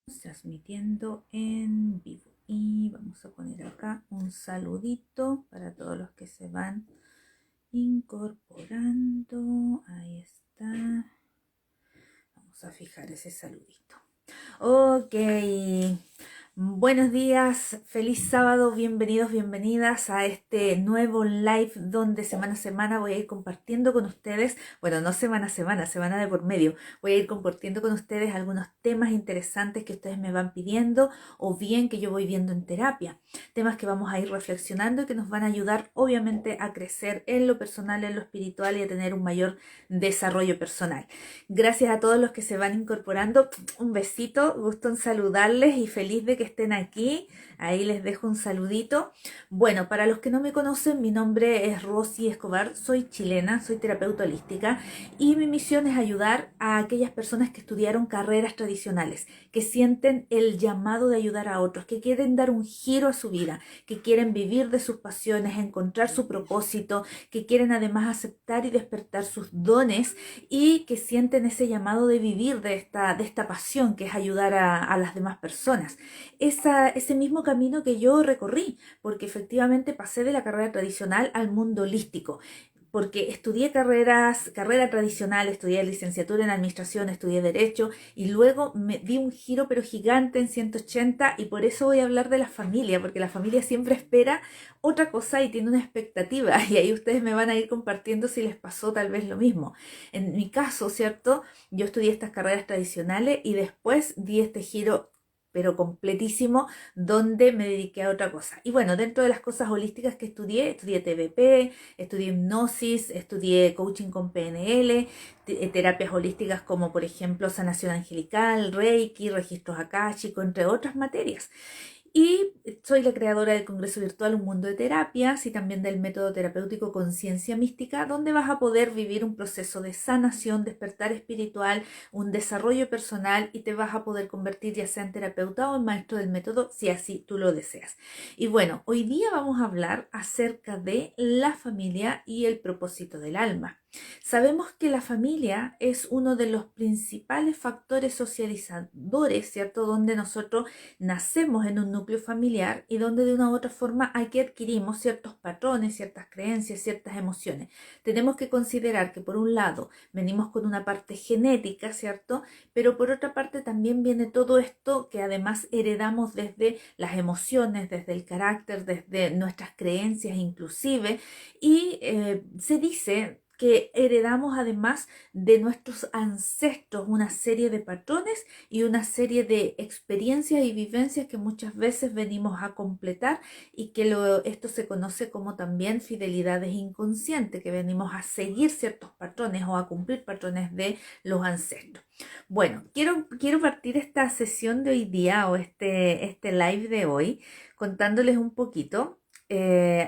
Transmitiendo en vivo y vamos a poner acá un saludito para todos los que se van incorporando. Ahí está, vamos a fijar ese saludito. Ok, buenos días, feliz sábado, bienvenidos, bienvenidas a este nuevo live donde semana a semana voy a ir compartiendo con ustedes, bueno, no semana a semana, semana de por medio, voy a ir compartiendo con ustedes algunos temas interesantes que ustedes me van pidiendo o bien que yo voy viendo en terapia, temas que vamos a ir reflexionando y que nos van a ayudar obviamente a crecer en lo personal, en lo espiritual y a tener un mayor desarrollo personal. Gracias a todos los que se van incorporando, un besito, gusto en saludarles y feliz de que estén aquí. Ahí les dejo un saludito. Bueno, para los que no me conocen, mi nombre es Rosy Escobar, soy chilena, soy terapeuta holística y mi misión es ayudar a aquellas personas que estudiaron carreras tradicionales, que sienten el llamado de ayudar a otros, que quieren dar un giro a su vida, que quieren vivir de sus pasiones, encontrar su propósito, que quieren además aceptar y despertar sus dones y que sienten ese llamado de vivir de esta pasión que es ayudar a las demás personas. Ese mismo camino que yo recorrí, porque efectivamente pasé de la carrera tradicional al mundo holístico, porque estudié carrera tradicional, estudié licenciatura en administración, estudié derecho y luego me di un giro pero gigante en 180 y por eso voy a hablar de la familia, porque la familia siempre espera otra cosa y tiene una expectativa y ahí ustedes me van a ir compartiendo si les pasó tal vez lo mismo. En mi caso, ¿cierto? Yo estudié estas carreras tradicionales y después di este giro pero completísimo, donde me dediqué a otra cosa. Y bueno, dentro de las cosas holísticas que estudié TBP, estudié hipnosis, estudié coaching con PNL, terapias holísticas como por ejemplo sanación angelical, Reiki, registros akáshicos, entre otras materias. Y soy la creadora del Congreso Virtual Un Mundo de Terapias y también del método terapéutico Conciencia Mística, donde vas a poder vivir un proceso de sanación, despertar espiritual, un desarrollo personal y te vas a poder convertir ya sea en terapeuta o en maestro del método si así tú lo deseas. Y bueno, hoy día vamos a hablar acerca de la familia y el propósito del alma. Sabemos que la familia es uno de los principales factores socializadores, ¿cierto? Donde nosotros nacemos en un núcleo familiar y donde de una u otra forma aquí adquirimos ciertos patrones, ciertas creencias, ciertas emociones. Tenemos que considerar que por un lado venimos con una parte genética, ¿cierto? Pero por otra parte también viene todo esto que además heredamos desde las emociones, desde el carácter, desde nuestras creencias inclusive. Y se dice que heredamos además de nuestros ancestros una serie de patrones y una serie de experiencias y vivencias que muchas veces venimos a completar y que esto se conoce como también fidelidades inconscientes, que venimos a seguir ciertos patrones o a cumplir patrones de los ancestros. Bueno, quiero partir esta sesión de hoy día o este live de hoy contándoles un poquito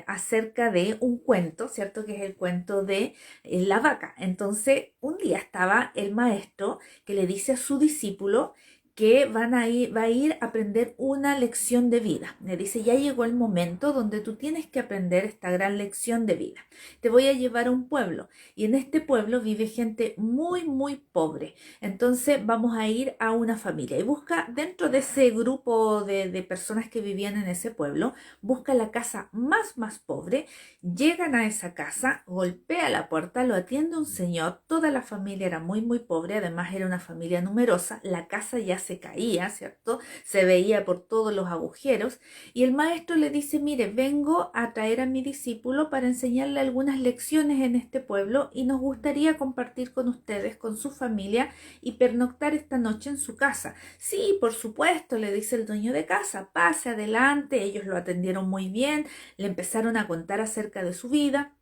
acerca de un cuento, ¿cierto? Que es el cuento de la vaca. Entonces, un día estaba el maestro que le dice a su discípulo que va a ir a aprender una lección de vida. Le dice, ya llegó el momento donde tú tienes que aprender esta gran lección de vida. Te voy a llevar a un pueblo y en este pueblo vive gente muy, muy pobre. Entonces vamos a ir a una familia y busca dentro de ese grupo de personas que vivían en ese pueblo, busca la casa más pobre, llegan a esa casa, golpea la puerta, lo atiende un señor, toda la familia era muy muy pobre, además era una familia numerosa, la casa ya se caía, ¿cierto? Se veía por todos los agujeros y el maestro le dice, mire, vengo a traer a mi discípulo para enseñarle algunas lecciones en este pueblo y nos gustaría compartir con ustedes, con su familia y pernoctar esta noche en su casa. Sí, por supuesto, le dice el dueño de casa, pase adelante, ellos lo atendieron muy bien, le empezaron a contar acerca de su vida.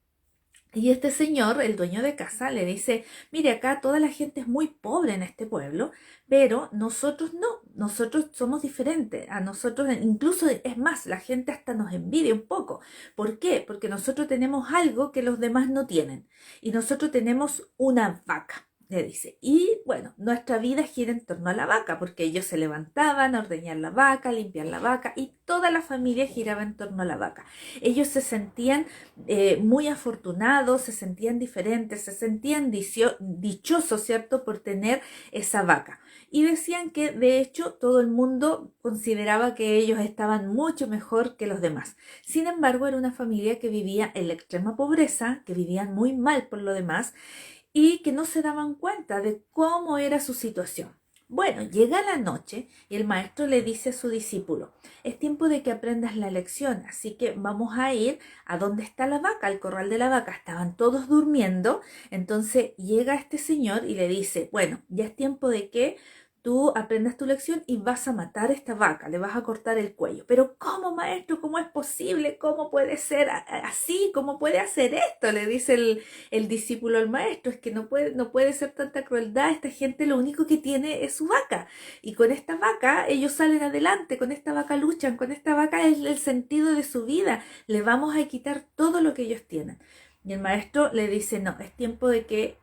Y este señor, el dueño de casa, le dice, mire, acá toda la gente es muy pobre en este pueblo, pero nosotros no, nosotros somos diferentes, a nosotros incluso es más, la gente hasta nos envidia un poco. ¿Por qué? Porque nosotros tenemos algo que los demás no tienen y nosotros tenemos una vaca. le dice. Y bueno, nuestra vida gira en torno a la vaca, porque ellos se levantaban a ordeñar la vaca, limpiar la vaca, y toda la familia giraba en torno a la vaca. Ellos se sentían muy afortunados, se sentían diferentes, se sentían dichosos, ¿cierto?, por tener esa vaca. Y decían que de hecho todo el mundo consideraba que ellos estaban mucho mejor que los demás. Sin embargo, era una familia que vivía en la extrema pobreza, que vivían muy mal por lo demás, y que no se daban cuenta de cómo era su situación. Bueno, llega la noche y el maestro le dice a su discípulo: es tiempo de que aprendas la lección, así que vamos a ir a donde está la vaca, al corral de la vaca. Estaban todos durmiendo, entonces llega este señor y le dice: bueno, ya es tiempo de que tú aprendas tu lección y vas a matar a esta vaca, le vas a cortar el cuello. Pero ¿cómo, maestro? ¿Cómo es posible? ¿Cómo puede ser así? ¿Cómo puede hacer esto? Le dice el discípulo al maestro. Es que no puede ser tanta crueldad. Esta gente lo único que tiene es su vaca. Y con esta vaca ellos salen adelante, con esta vaca luchan, con esta vaca es el sentido de su vida. Le vamos a quitar todo lo que ellos tienen. Y el maestro le dice: no, es tiempo de que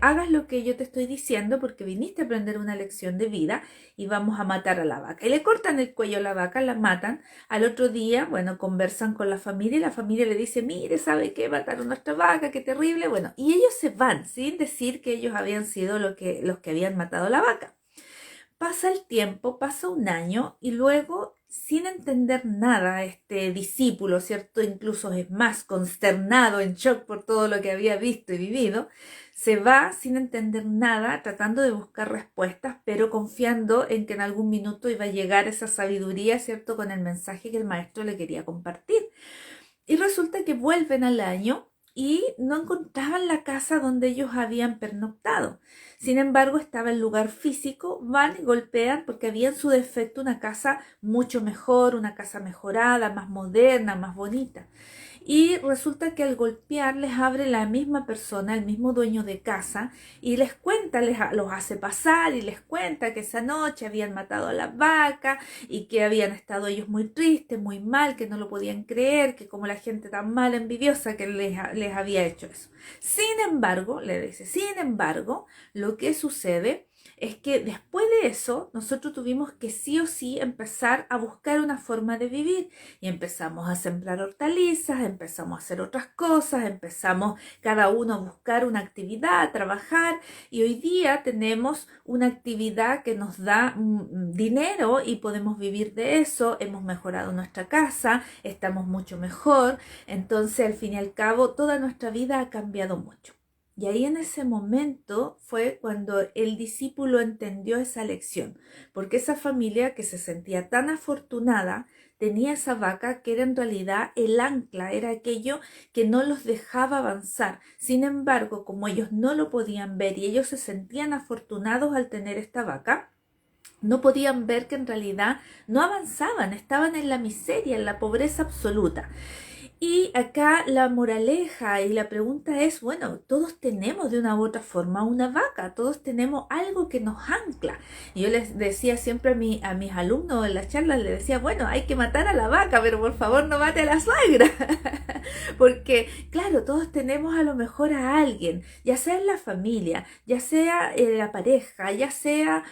hagas lo que yo te estoy diciendo, porque viniste a aprender una lección de vida y vamos a matar a la vaca. Y le cortan el cuello a la vaca, la matan. Al otro día, bueno, conversan con la familia y la familia le dice: mire, ¿sabe qué? Mataron a nuestra vaca, qué terrible. Bueno, y ellos se van sin decir que ellos habían sido los que habían matado a la vaca. Pasa el tiempo, pasa un año y luego, sin entender nada, este discípulo, ¿cierto? Incluso es más consternado, en shock por todo lo que había visto y vivido, se va sin entender nada, tratando de buscar respuestas, pero confiando en que en algún minuto iba a llegar esa sabiduría, ¿cierto?, con el mensaje que el maestro le quería compartir. Y resulta que vuelven al año y no encontraban la casa donde ellos habían pernoctado. Sin embargo, estaba el lugar físico, van y golpean porque había en su defecto una casa mucho mejor, una casa mejorada, más moderna, más bonita. Y resulta que al golpear les abre la misma persona, el mismo dueño de casa, y les cuenta, los hace pasar y les cuenta que esa noche habían matado a la vaca y que habían estado ellos muy tristes, muy mal, que no lo podían creer, que como la gente tan mala, envidiosa, que les había hecho eso. Sin embargo, le dice, sin embargo, lo que sucede es que después de eso nosotros tuvimos que sí o sí empezar a buscar una forma de vivir y empezamos a sembrar hortalizas, empezamos a hacer otras cosas, empezamos cada uno a buscar una actividad, a trabajar, y hoy día tenemos una actividad que nos da dinero y podemos vivir de eso. Hemos mejorado nuestra casa, estamos mucho mejor. Entonces, al fin y al cabo, toda nuestra vida ha cambiado mucho. Y ahí en ese momento fue cuando el discípulo entendió esa lección, porque esa familia que se sentía tan afortunada tenía esa vaca que era en realidad el ancla, era aquello que no los dejaba avanzar. Sin embargo, como ellos no lo podían ver y ellos se sentían afortunados al tener esta vaca, no podían ver que en realidad no avanzaban, estaban en la miseria, en la pobreza absoluta. Y acá la moraleja y la pregunta es, bueno, todos tenemos de una u otra forma una vaca, todos tenemos algo que nos ancla. Y yo les decía siempre a mis alumnos en las charlas, les decía, bueno, hay que matar a la vaca, pero por favor no mate a la suegra. Porque, claro, todos tenemos a lo mejor a alguien, ya sea en la familia, ya sea en la pareja, ya sea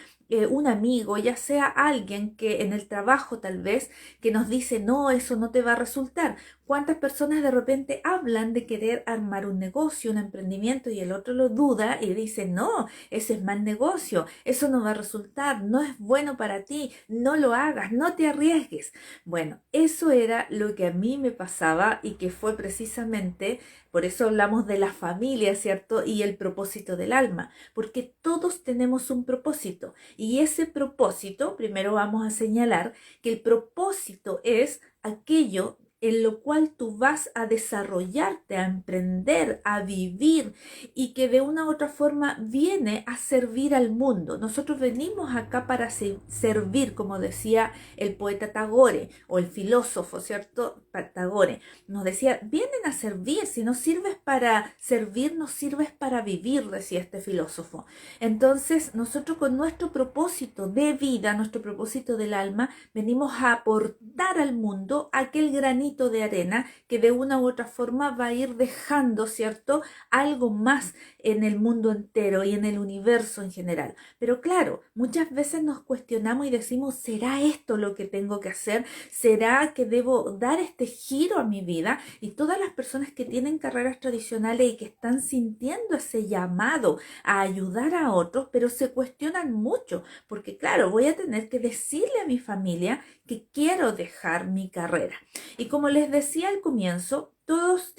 un amigo, ya sea alguien que en el trabajo tal vez, que nos dice, no, eso no te va a resultar. ¿Cuántas personas de repente hablan de querer armar un negocio, un emprendimiento, y el otro lo duda y dice, no, ese es mal negocio, eso no va a resultar, no es bueno para ti, no lo hagas, no te arriesgues? Bueno, eso era lo que a mí me pasaba y que fue precisamente, por eso hablamos de la familia, ¿cierto? Y el propósito del alma, porque todos tenemos un propósito, y ese propósito, primero vamos a señalar que el propósito es aquello en lo cual tú vas a desarrollarte, a emprender, a vivir, y que de una u otra forma viene a servir al mundo. Nosotros venimos acá para servir, como decía el poeta Tagore, o el filósofo, ¿cierto? Tagore nos decía, vienen a servir, si no sirves para servir, no sirves para vivir, decía este filósofo. Entonces, nosotros con nuestro propósito de vida, nuestro propósito del alma, venimos a aportar al mundo aquel granito de arena que de una u otra forma va a ir dejando, ¿cierto?, algo más en el mundo entero y en el universo en general. Pero claro, muchas veces nos cuestionamos y decimos, ¿será esto lo que tengo que hacer? ¿Será que debo dar este giro a mi vida? Y todas las personas que tienen carreras tradicionales y que están sintiendo ese llamado a ayudar a otros, pero se cuestionan mucho, porque claro, voy a tener que decirle a mi familia que quiero dejar mi carrera. Y como les decía al comienzo, todos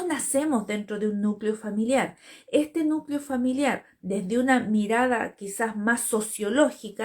nacemos dentro de un núcleo familiar. Este núcleo familiar, desde una mirada quizás más sociológica,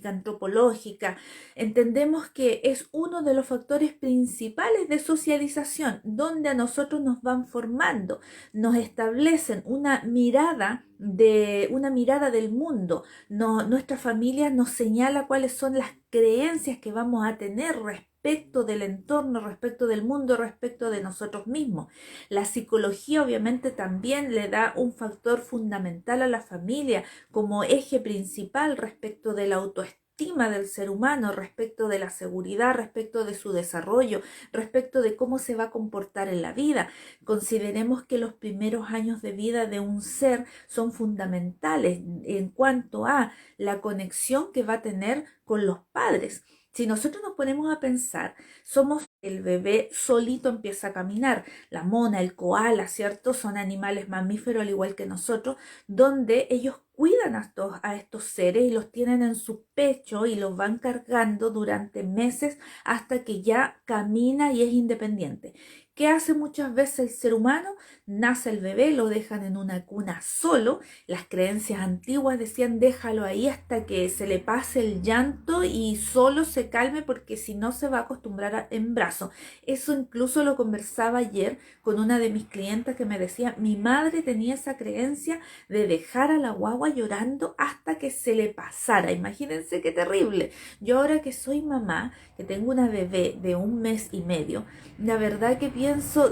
antropológica, entendemos que es uno de los factores principales de socialización, donde a nosotros nos van formando, nos establecen una mirada del mundo. Nuestra familia nos señala cuáles son las creencias que vamos a tener respecto del entorno, respecto del mundo, respecto de nosotros mismos. La psicología obviamente también le da un factor fundamental a la familia como eje principal respecto de la autoestima del ser humano, respecto de la seguridad, respecto de su desarrollo, respecto de cómo se va a comportar en la vida. Consideremos que los primeros años de vida de un ser son fundamentales en cuanto a la conexión que va a tener con los padres. Si nosotros nos ponemos a pensar, somos el bebé solito empieza a caminar, la mona, el koala, ¿cierto? Son animales mamíferos al igual que nosotros, donde ellos cuidan a estos seres y los tienen en su pecho y los van cargando durante meses hasta que ya camina y es independiente. ¿Qué hace muchas veces el ser humano? Nace el bebé, lo dejan en una cuna solo. Las creencias antiguas decían déjalo ahí hasta que se le pase el llanto y solo se calme porque si no se va a acostumbrar en brazo. Eso incluso lo conversaba ayer con una de mis clientas que me decía, mi madre tenía esa creencia de dejar a la guagua llorando hasta que se le pasara. Imagínense qué terrible. Yo ahora que soy mamá, que tengo una bebé de 1 mes y medio, la verdad que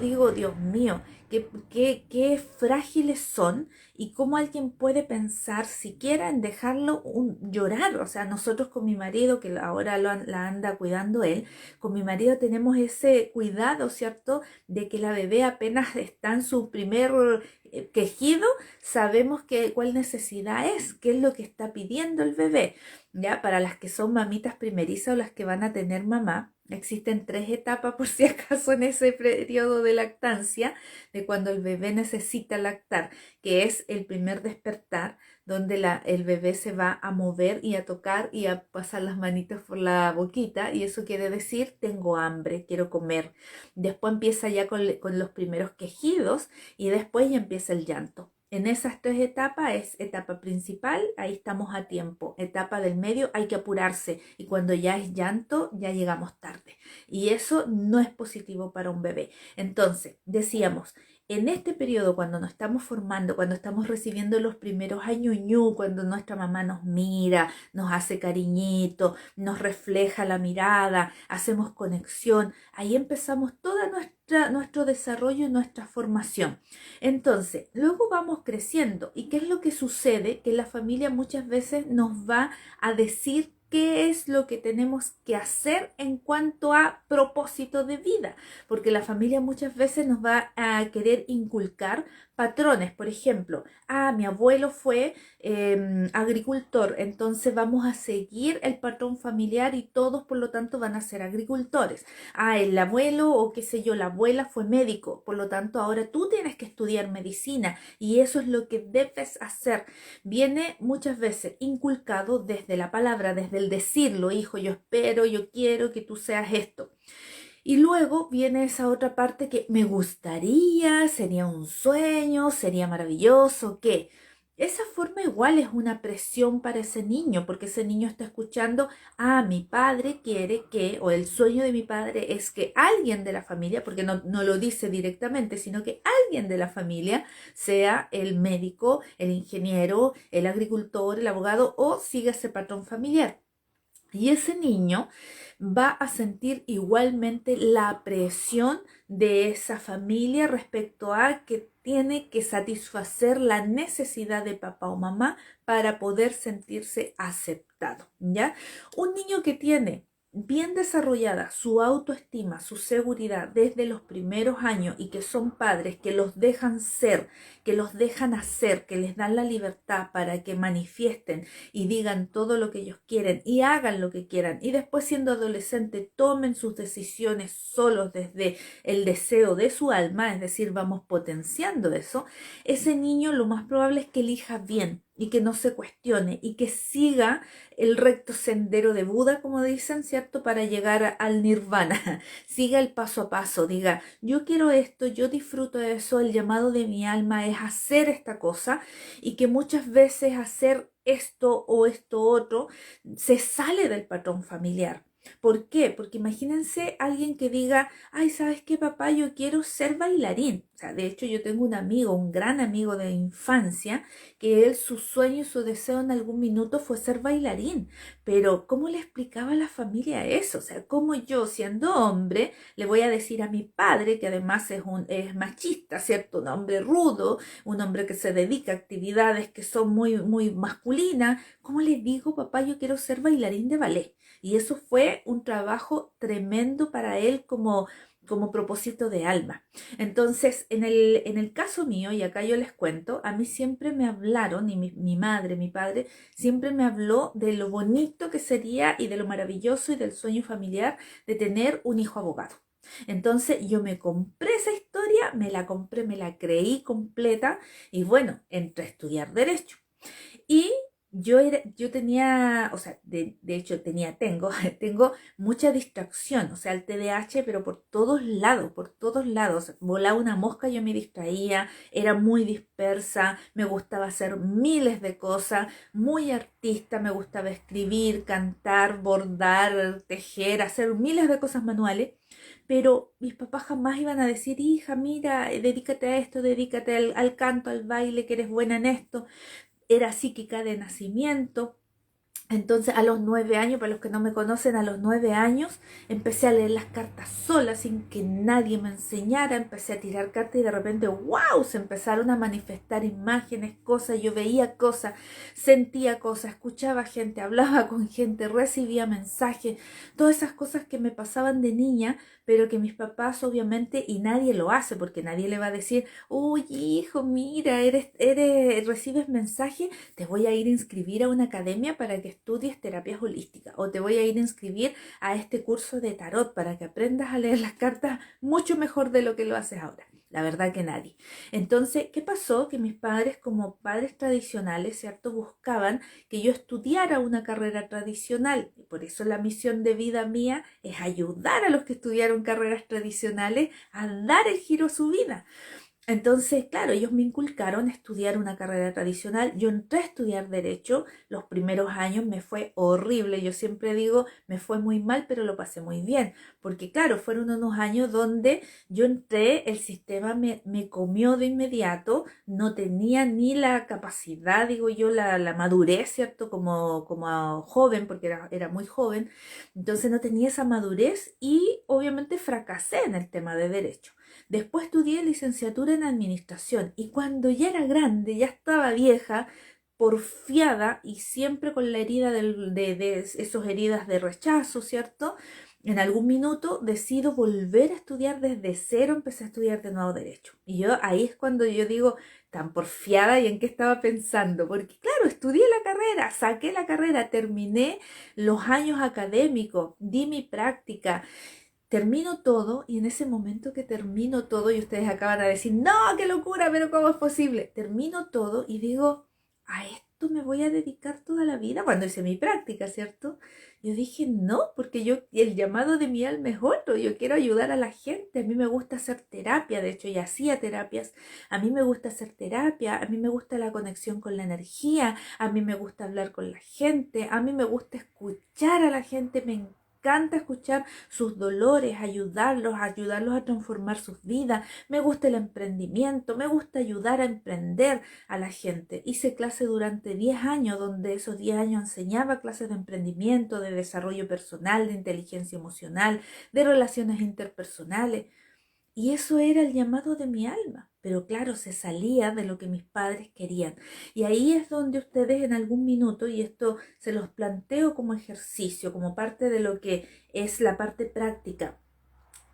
digo, Dios mío, qué frágiles son y cómo alguien puede pensar siquiera en dejarlo llorar. O sea, nosotros con mi marido, que ahora la anda cuidando él, con mi marido tenemos ese cuidado, ¿cierto? De que la bebé apenas está en su primer quejido, sabemos cuál necesidad es, qué es lo que está pidiendo el bebé. Ya, para las que son mamitas primerizas o las que van a tener mamá, existen 3 etapas por si acaso en ese periodo de lactancia, de cuando el bebé necesita lactar, que es el primer despertar, donde el bebé se va a mover y a tocar y a pasar las manitas por la boquita, y eso quiere decir tengo hambre, quiero comer. Después empieza ya con los primeros quejidos y después ya empieza el llanto. En esas 3 etapas es etapa principal, ahí estamos a tiempo. Etapa del medio, hay que apurarse y cuando ya es llanto, ya llegamos tarde. Y eso no es positivo para un bebé. Entonces, decíamos, en este periodo, cuando nos estamos formando, cuando estamos recibiendo los primeros añuñú, cuando nuestra mamá nos mira, nos hace cariñito, nos refleja la mirada, hacemos conexión, ahí empezamos toda nuestro desarrollo y nuestra formación. Entonces, luego vamos creciendo. ¿Y qué es lo que sucede? Que la familia muchas veces nos va a decir qué es lo que tenemos que hacer en cuanto a propósito de vida, porque la familia muchas veces nos va a querer inculcar patrones. Por ejemplo, mi abuelo fue agricultor, entonces vamos a seguir el patrón familiar y todos por lo tanto van a ser agricultores. El abuelo o qué sé yo, la abuela fue médico, por lo tanto ahora tú tienes que estudiar medicina y eso es lo que debes hacer. Viene muchas veces inculcado desde la palabra, desde el decirlo, hijo, yo espero, yo quiero que tú seas esto. Y luego viene esa otra parte que me gustaría, sería un sueño, sería maravilloso, que esa forma igual es una presión para ese niño, porque ese niño está escuchando, mi padre quiere que, o el sueño de mi padre es que alguien de la familia, porque no lo dice directamente, sino que alguien de la familia sea el médico, el ingeniero, el agricultor, el abogado, o siga ese patrón familiar. Y ese niño va a sentir igualmente la presión de esa familia respecto a que tiene que satisfacer la necesidad de papá o mamá para poder sentirse aceptado, ¿ya? Un niño que tiene bien desarrollada su autoestima, su seguridad desde los primeros años y que son padres que los dejan ser, que los dejan hacer, que les dan la libertad para que manifiesten y digan todo lo que ellos quieren y hagan lo que quieran y después siendo adolescentes tomen sus decisiones solos desde el deseo de su alma, es decir, vamos potenciando eso, ese niño lo más probable es que elija bien y que no se cuestione y que siga el recto sendero de Buda, como dicen, ¿cierto? Para llegar al nirvana. Siga el paso a paso, diga, yo quiero esto, yo disfruto de eso, el llamado de mi alma es hacer esta cosa y que muchas veces hacer esto o esto otro se sale del patrón familiar. ¿Por qué? Porque imagínense alguien que diga, ay, ¿sabes qué, papá? Yo quiero ser bailarín. O sea, de hecho yo tengo un amigo, un gran amigo de infancia, que él, su sueño y su deseo en algún minuto fue ser bailarín. Pero ¿cómo le explicaba a la familia eso? O sea, ¿cómo yo, siendo hombre, le voy a decir a mi padre, que además es machista, ¿cierto? Un hombre rudo, un hombre que se dedica a actividades que son muy masculinas. ¿Cómo le digo, papá, yo quiero ser bailarín de ballet? Y eso fue un trabajo tremendo para él como propósito de alma. Entonces, en el caso mío, y acá yo les cuento, a mí siempre me hablaron, y mi madre, mi padre, siempre me habló de lo bonito que sería y de lo maravilloso y del sueño familiar de tener un hijo abogado. Entonces yo me compré esa historia, me la compré, me la creí completa y bueno, entré a estudiar derecho. Y yo tenía, o sea, de hecho tengo mucha distracción, o sea, el TDAH, pero por todos lados. Volaba una mosca, yo me distraía, era muy dispersa, me gustaba hacer miles de cosas, muy artista, me gustaba escribir, cantar, bordar, tejer, hacer miles de cosas manuales. Pero mis papás jamás iban a decir, hija, mira, dedícate a esto, dedícate al canto, al baile, que eres buena en esto. Era psíquica de nacimiento. Entonces a los 9 años, para los que no me conocen, a los 9 años empecé a leer las cartas sola sin que nadie me enseñara, empecé a tirar cartas y de repente, wow, se empezaron a manifestar imágenes, cosas, yo veía cosas, sentía cosas, escuchaba gente, hablaba con gente, recibía mensajes, todas esas cosas que me pasaban de niña, pero que mis papás obviamente, y nadie lo hace porque nadie le va a decir, uy hijo, mira, recibes mensajes, te voy a ir a inscribir a una academia para que estudies terapias holísticas o te voy a ir a inscribir a este curso de tarot para que aprendas a leer las cartas mucho mejor de lo que lo haces ahora. La verdad que nadie. Entonces, ¿qué pasó? Que mis padres, como padres tradicionales, ¿cierto? Buscaban que yo estudiara una carrera tradicional. Y por eso la misión de vida mía es ayudar a los que estudiaron carreras tradicionales a dar el giro a su vida. Entonces, claro, ellos me inculcaron a estudiar una carrera tradicional. Yo entré a estudiar derecho. Los primeros años me fue horrible. Yo siempre digo, me fue muy mal, pero lo pasé muy bien. Porque, claro, fueron unos años donde yo entré, el sistema me comió de inmediato. No tenía ni la capacidad, digo yo, la madurez, ¿cierto? Como joven, porque era muy joven. Entonces no tenía esa madurez y obviamente fracasé en el tema de derecho. Después estudié licenciatura en administración y cuando ya era grande, ya estaba vieja, porfiada y siempre con la herida de esas heridas de rechazo, ¿cierto? En algún minuto decido volver a estudiar desde cero, empecé a estudiar de nuevo derecho. Y yo ahí es cuando yo digo, tan porfiada y en qué estaba pensando, porque claro, estudié la carrera, saqué la carrera, terminé los años académicos, di mi práctica, termino todo y en ese momento que termino todo y ustedes acaban de decir, no, qué locura, pero ¿cómo es posible? Termino todo y digo, a esto me voy a dedicar toda la vida cuando hice mi práctica, ¿cierto? Yo dije, no, porque el llamado de mi alma es otro, yo quiero ayudar a la gente, a mí me gusta hacer terapia, de hecho ya hacía terapias, a mí me gusta hacer terapia, a mí me gusta la conexión con la energía, a mí me gusta hablar con la gente, a mí me gusta escuchar a la gente, me encanta escuchar sus dolores, ayudarlos a transformar sus vidas. Me gusta el emprendimiento, me gusta ayudar a emprender a la gente. Hice clase durante 10 años, donde esos 10 años enseñaba clases de emprendimiento, de desarrollo personal, de inteligencia emocional, de relaciones interpersonales. Y eso era el llamado de mi alma. pero claro, se salía de lo que mis padres querían. Y ahí es donde ustedes en algún minuto, y esto se los planteo como ejercicio, como parte de lo que es la parte práctica,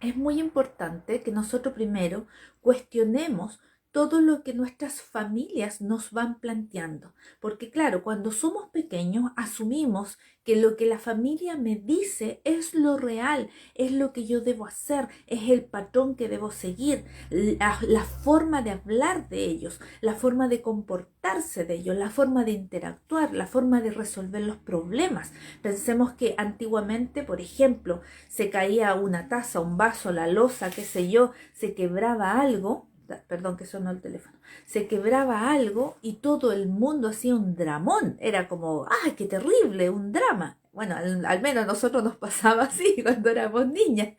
es muy importante que nosotros primero cuestionemos todo lo que nuestras familias nos van planteando. Porque claro, cuando somos pequeños asumimos que lo que la familia me dice es lo real, es lo que yo debo hacer, es el patrón que debo seguir, la forma de hablar de ellos, la forma de comportarse de ellos, la forma de interactuar, la forma de resolver los problemas. Pensemos que antiguamente, por ejemplo, se caía una taza, un vaso, la loza, qué sé yo, se quebraba algo, perdón que sonó el teléfono, se quebraba algo y todo el mundo hacía un dramón, era como, ¡ay, qué terrible! Un drama. Bueno, al menos a nosotros nos pasaba así cuando éramos niñas.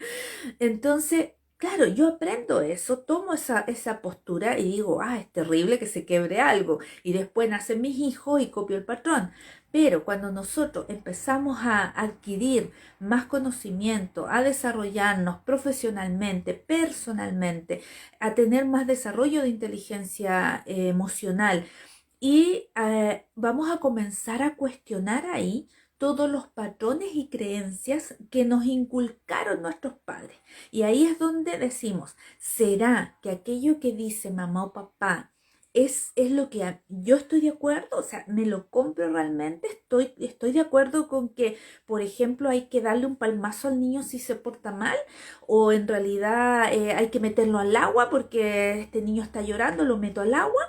Entonces, claro, yo aprendo eso, tomo esa postura y digo, es terrible que se quebre algo. Y después nacen mis hijos y copio el patrón. Pero cuando nosotros empezamos a adquirir más conocimiento, a desarrollarnos profesionalmente, personalmente, a tener más desarrollo de inteligencia emocional, y vamos a comenzar a cuestionar ahí todos los patrones y creencias que nos inculcaron nuestros padres. Y ahí es donde decimos, ¿será que aquello que dice mamá o papá es lo que yo estoy de acuerdo? O sea, ¿me lo compro realmente? ¿Estoy de acuerdo con que, por ejemplo, hay que darle un palmazo al niño si se porta mal? ¿O en realidad hay que meterlo al agua porque este niño está llorando, lo meto al agua?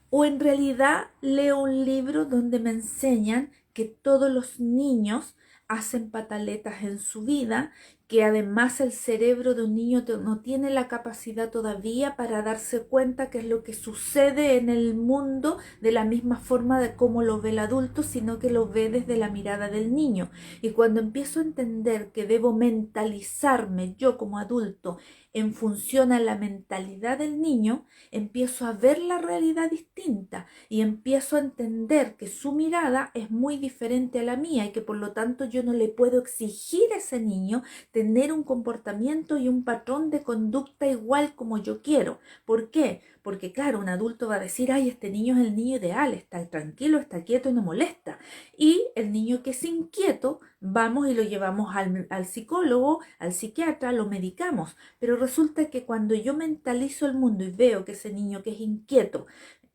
¿O en realidad leo un libro donde me enseñan que todos los niños hacen pataletas en su vida, que además el cerebro de un niño no tiene la capacidad todavía para darse cuenta qué es lo que sucede en el mundo de la misma forma de cómo lo ve el adulto, sino que lo ve desde la mirada del niño? Y cuando empiezo a entender que debo mentalizarme yo como adulto en función a la mentalidad del niño, empiezo a ver la realidad distinta y empiezo a entender que su mirada es muy diferente a la mía y que por lo tanto yo no le puedo exigir a ese niño tener un comportamiento y un patrón de conducta igual como yo quiero. ¿Por qué? Porque claro, un adulto va a decir, ay, este niño es el niño ideal, está tranquilo, está quieto y no molesta. Y el niño que es inquieto, vamos y lo llevamos al psicólogo, al psiquiatra, lo medicamos. Pero resulta que cuando yo mentalizo el mundo y veo que ese niño que es inquieto,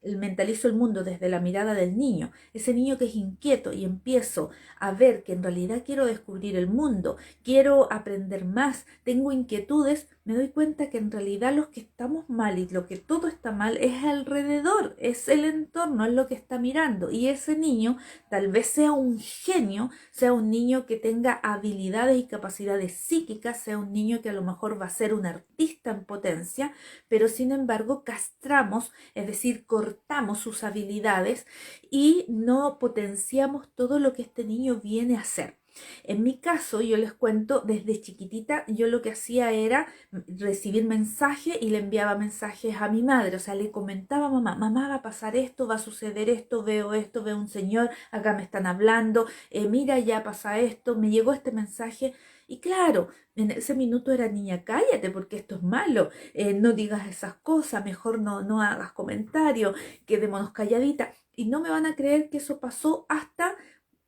mentalizo el mundo desde la mirada del niño, ese niño que es inquieto, y empiezo a ver que en realidad quiero descubrir el mundo, quiero aprender más, tengo inquietudes, me doy cuenta que en realidad los que estamos mal y lo que todo está mal es alrededor, es el entorno, es lo que está mirando. Y ese niño tal vez sea un genio, sea un niño que tenga habilidades y capacidades psíquicas, sea un niño que a lo mejor va a ser un artista en potencia, pero sin embargo castramos, es decir, cortamos sus habilidades y no potenciamos todo lo que este niño viene a hacer. En mi caso, yo les cuento, desde chiquitita yo lo que hacía era recibir mensajes y le enviaba mensajes a mi madre, o sea, le comentaba a mamá, mamá, va a pasar esto, va a suceder esto, veo un señor, acá me están hablando, mira, ya pasa esto, me llegó este mensaje. Y claro, en ese minuto era, niña, cállate porque esto es malo, no digas esas cosas, mejor no hagas comentarios, quedémonos calladitas. Y no me van a creer que eso pasó hasta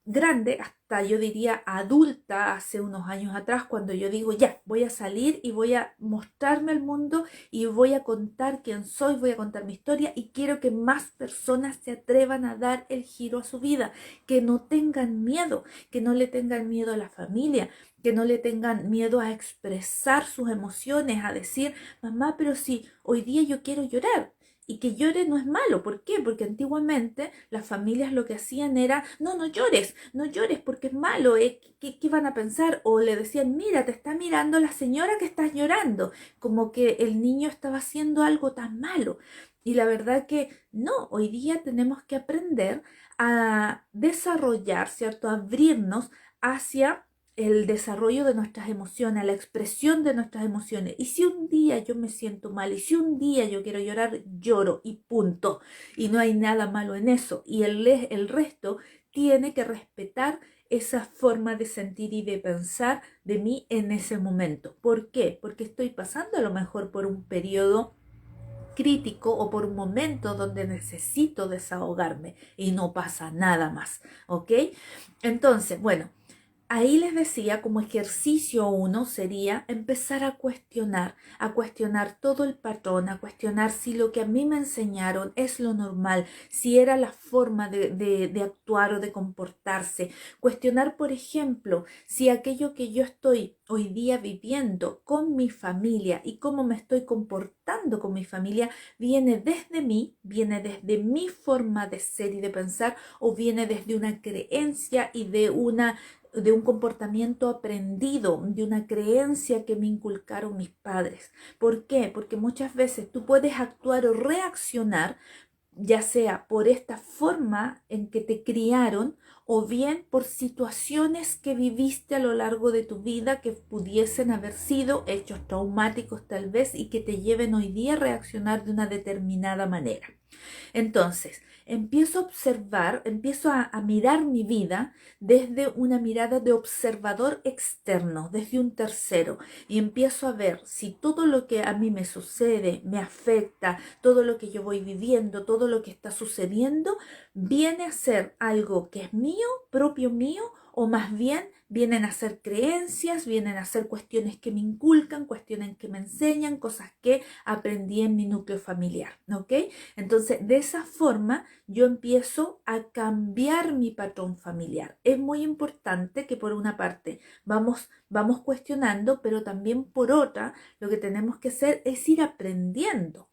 grande, hasta yo diría adulta, hace unos años atrás, cuando yo digo, ya, voy a salir y voy a mostrarme al mundo y voy a contar quién soy, voy a contar mi historia y quiero que más personas se atrevan a dar el giro a su vida, que no tengan miedo, que no le tengan miedo a la familia, que no le tengan miedo a expresar sus emociones, a decir, mamá, pero si hoy día yo quiero llorar. Y que llore no es malo. ¿Por qué? Porque antiguamente las familias lo que hacían era, no llores, no llores porque es malo. ¿Qué van a pensar? O le decían, mira, te está mirando la señora que estás llorando. Como que el niño estaba haciendo algo tan malo. Y la verdad que no, hoy día tenemos que aprender a desarrollar, ¿cierto? A abrirnos hacia el desarrollo de nuestras emociones, la expresión de nuestras emociones. Y si un día yo me siento mal, y si un día yo quiero llorar, lloro y punto. Y no hay nada malo en eso. Y el resto tiene que respetar esa forma de sentir y de pensar de mí en ese momento. ¿Por qué? Porque estoy pasando a lo mejor por un periodo crítico o por un momento donde necesito desahogarme y no pasa nada más, ¿ok? Entonces, bueno, ahí les decía, como ejercicio uno sería empezar a cuestionar todo el patrón, a cuestionar si lo que a mí me enseñaron es lo normal, si era la forma de actuar o de comportarse. Cuestionar, por ejemplo, si aquello que yo estoy hoy día viviendo con mi familia y cómo me estoy comportando con mi familia viene desde mí, viene desde mi forma de ser y de pensar, o viene desde una creencia y de un comportamiento aprendido, de una creencia que me inculcaron mis padres. ¿Por qué? Porque muchas veces tú puedes actuar o reaccionar, ya sea por esta forma en que te criaron o bien por situaciones que viviste a lo largo de tu vida que pudiesen haber sido hechos traumáticos tal vez y que te lleven hoy día a reaccionar de una determinada manera. Entonces, empiezo a observar, empiezo a mirar mi vida desde una mirada de observador externo, desde un tercero, y empiezo a ver si todo lo que a mí me sucede, me afecta, todo lo que yo voy viviendo, todo lo que está sucediendo, viene a ser algo que es mío, propio mío, o más bien vienen a ser creencias, vienen a ser cuestiones que me inculcan, cuestiones que me enseñan, cosas que aprendí en mi núcleo familiar, ¿ok? Entonces, de esa forma yo empiezo a cambiar mi patrón familiar. Es muy importante que por una parte vamos cuestionando, pero también por otra, lo que tenemos que hacer es ir aprendiendo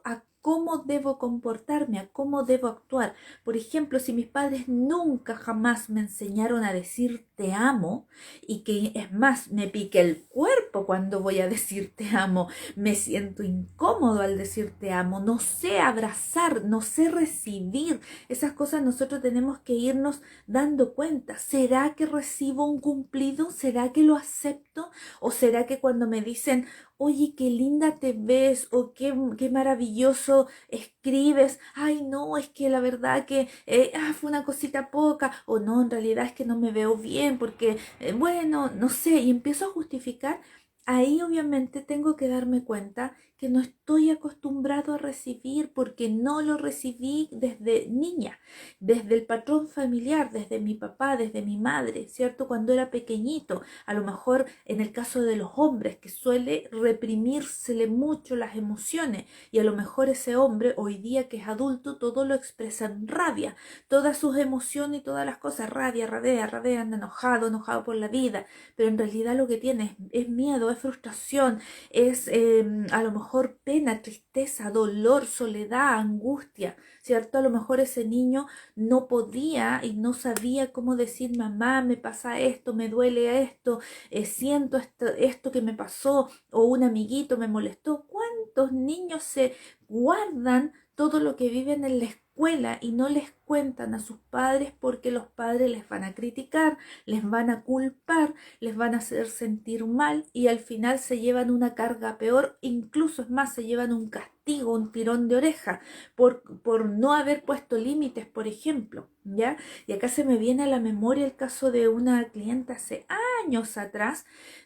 a cómo debo comportarme, a cómo debo actuar. Por ejemplo, si mis padres nunca jamás me enseñaron a decir te amo, y que es más, me pique el cuerpo cuando voy a decir te amo, me siento incómodo al decir te amo, no sé abrazar, no sé recibir. Esas cosas nosotros tenemos que irnos dando cuenta. ¿Será que recibo un cumplido? ¿Será que lo acepto? ¿O será que cuando me dicen, oye, qué linda te ves, o qué maravilloso escribes, ay no, es que la verdad que fue una cosita poca, o no, en realidad es que no me veo bien porque, bueno, no sé, y empiezo a justificar? Ahí obviamente tengo que darme cuenta que no estoy acostumbrado a recibir porque no lo recibí desde niña, desde el patrón familiar, desde mi papá, desde mi madre, ¿cierto? Cuando era pequeñito, a lo mejor en el caso de los hombres, que suele reprimírsele mucho las emociones, y a lo mejor ese hombre hoy día que es adulto todo lo expresa en rabia, todas sus emociones y todas las cosas, rabia, rabia, anda enojado por la vida, pero en realidad lo que tiene es miedo, es frustración, es a lo mejor pena, tristeza, dolor, soledad, angustia, ¿cierto? A lo mejor ese niño no podía y no sabía cómo decir mamá, me pasa esto, me duele esto, siento esto que me pasó, o un amiguito me molestó. ¿Cuántos niños se guardan todo lo que viven en la escuela y no les cuentan a sus padres porque los padres les van a criticar, les van a culpar, les van a hacer sentir mal y al final se llevan una carga peor, incluso es más, se llevan un castigo, un tirón de oreja por no haber puesto límites, por ejemplo, ¿ya? Y acá se me viene a la memoria el caso de una clienta hace años atrás,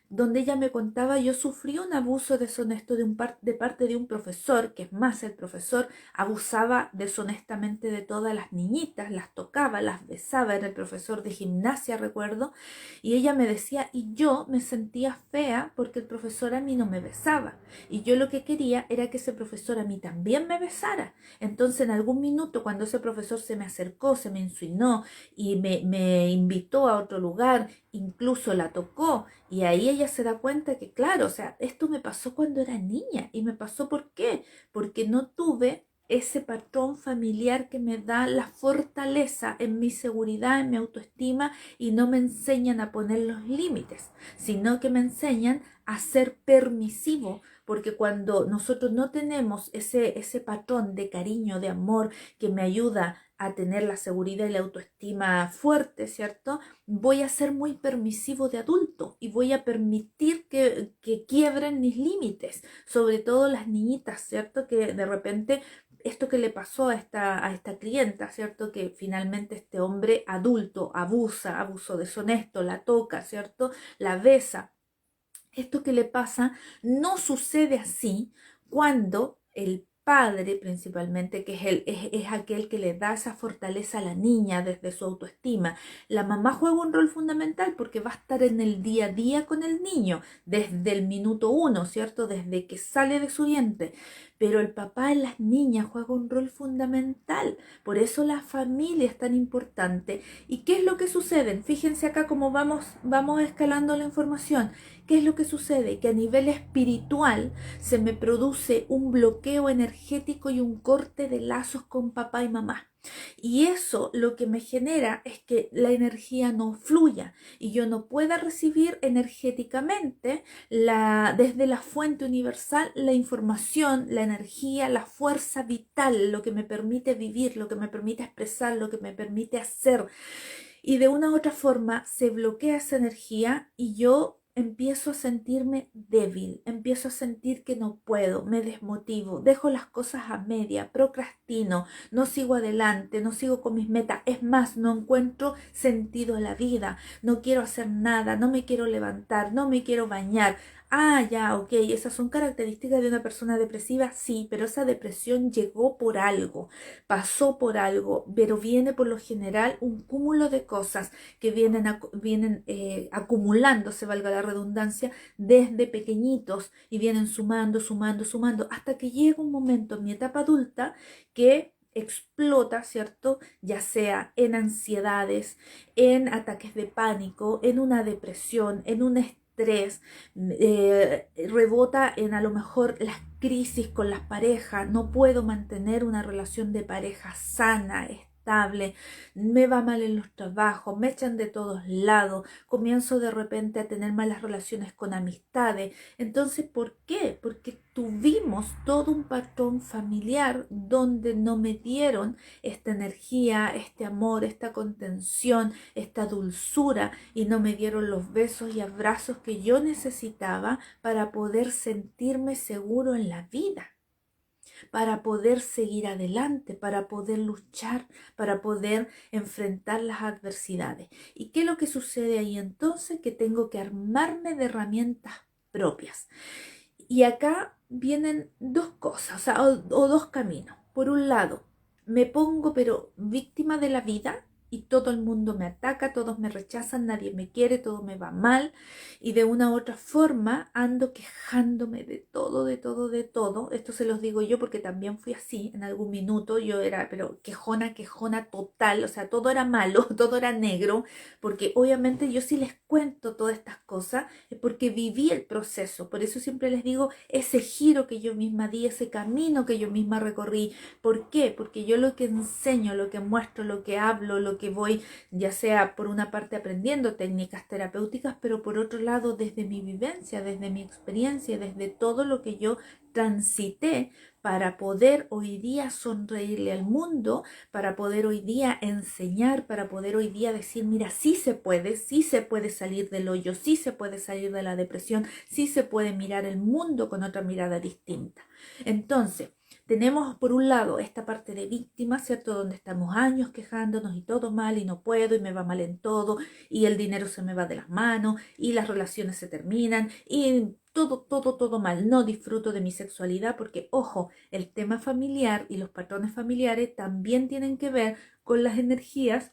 donde ella me contaba, yo sufrí un abuso deshonesto de parte de un profesor, que es más, el profesor abusaba deshonestamente de todas las niñitas, las tocaba, las besaba, era el profesor de gimnasia, recuerdo, y ella me decía, y yo me sentía fea porque el profesor a mí no me besaba, y yo lo que quería era que ese profesor a mí también me besara. Entonces en algún minuto cuando ese profesor se me acercó, se me insinuó y me invitó a otro lugar, incluso la tocó, y ahí ella se da cuenta que claro, o sea, esto me pasó cuando era niña, y me pasó ¿por qué? Porque no tuve ese patrón familiar que me da la fortaleza en mi seguridad, en mi autoestima, y no me enseñan a poner los límites, sino que me enseñan a ser permisivo, porque cuando nosotros no tenemos ese patrón de cariño, de amor, que me ayuda a tener la seguridad y la autoestima fuerte, ¿cierto? Voy a ser muy permisivo de adulto y voy a permitir que quiebren mis límites, sobre todo las niñitas, ¿cierto? Que de repente esto que le pasó a esta clienta, ¿cierto? Que finalmente este hombre adulto abuso deshonesto, la toca, ¿cierto? La besa. Esto que le pasa no sucede así cuando el padre principalmente, que es aquel que le da esa fortaleza a la niña desde su autoestima. La mamá juega un rol fundamental porque va a estar en el día a día con el niño, desde el minuto uno, ¿cierto? Desde que sale de su vientre. Pero el papá en las niñas juega un rol fundamental. Por eso la familia es tan importante. ¿Y qué es lo que sucede? Fíjense acá cómo vamos escalando la información. ¿Qué es lo que sucede? Que a nivel espiritual se me produce un bloqueo energético y un corte de lazos con papá y mamá. Y eso lo que me genera es que la energía no fluya y yo no pueda recibir energéticamente desde la fuente universal la información, la energía, la fuerza vital, lo que me permite vivir, lo que me permite expresar, lo que me permite hacer. Y de una u otra forma se bloquea esa energía y yo empiezo a sentirme débil, empiezo a sentir que no puedo, me desmotivo, dejo las cosas a media, procrastino, no sigo adelante, no sigo con mis metas, es más, no encuentro sentido a la vida, no quiero hacer nada, no me quiero levantar, no me quiero bañar. Ah, ya, ok, esas son características de una persona depresiva, sí, pero esa depresión llegó por algo, pasó por algo, pero viene por lo general un cúmulo de cosas que vienen acumulándose, valga la redundancia, desde pequeñitos y vienen sumando, hasta que llega un momento en mi etapa adulta que explota, ¿cierto? Ya sea en ansiedades, en ataques de pánico, en una depresión, en un estrés, rebota en a lo mejor las crisis con las parejas, no puedo mantener una relación de pareja sana, estable, me va mal en los trabajos, me echan de todos lados, comienzo de repente a tener malas relaciones con amistades. Entonces, ¿por qué? Porque tuvimos todo un patrón familiar donde no me dieron esta energía, este amor, esta contención, esta dulzura y no me dieron los besos y abrazos que yo necesitaba para poder sentirme seguro en la vida, para poder seguir adelante, para poder luchar, para poder enfrentar las adversidades. ¿Y qué es lo que sucede ahí entonces? Que tengo que armarme de herramientas propias. Y acá vienen dos cosas, o sea, o dos caminos. Por un lado, me pongo pero víctima de la vida y todo el mundo me ataca, todos me rechazan, nadie me quiere, todo me va mal y de una u otra forma ando quejándome de todo, de todo, de todo. Esto se los digo yo porque también fui así en algún minuto, yo era pero quejona, quejona total, o sea, todo era malo, todo era negro, porque obviamente yo sí les cuento todas estas cosas es porque viví el proceso, por eso siempre les digo ese giro que yo misma di, ese camino que yo misma recorrí. ¿Por qué? Porque yo lo que enseño, lo que muestro, lo que hablo, lo que voy, ya sea por una parte aprendiendo técnicas terapéuticas, pero por otro lado desde mi vivencia, desde mi experiencia, desde todo lo que yo transité para poder hoy día sonreírle al mundo, para poder hoy día enseñar, para poder hoy día decir, mira, sí se puede salir del hoyo, sí se puede salir de la depresión, sí se puede mirar el mundo con otra mirada distinta. Entonces, tenemos por un lado esta parte de víctima, ¿cierto? Donde estamos años quejándonos y todo mal y no puedo y me va mal en todo y el dinero se me va de las manos y las relaciones se terminan y todo mal. No disfruto de mi sexualidad porque, ojo, el tema familiar y los patrones familiares también tienen que ver con las energías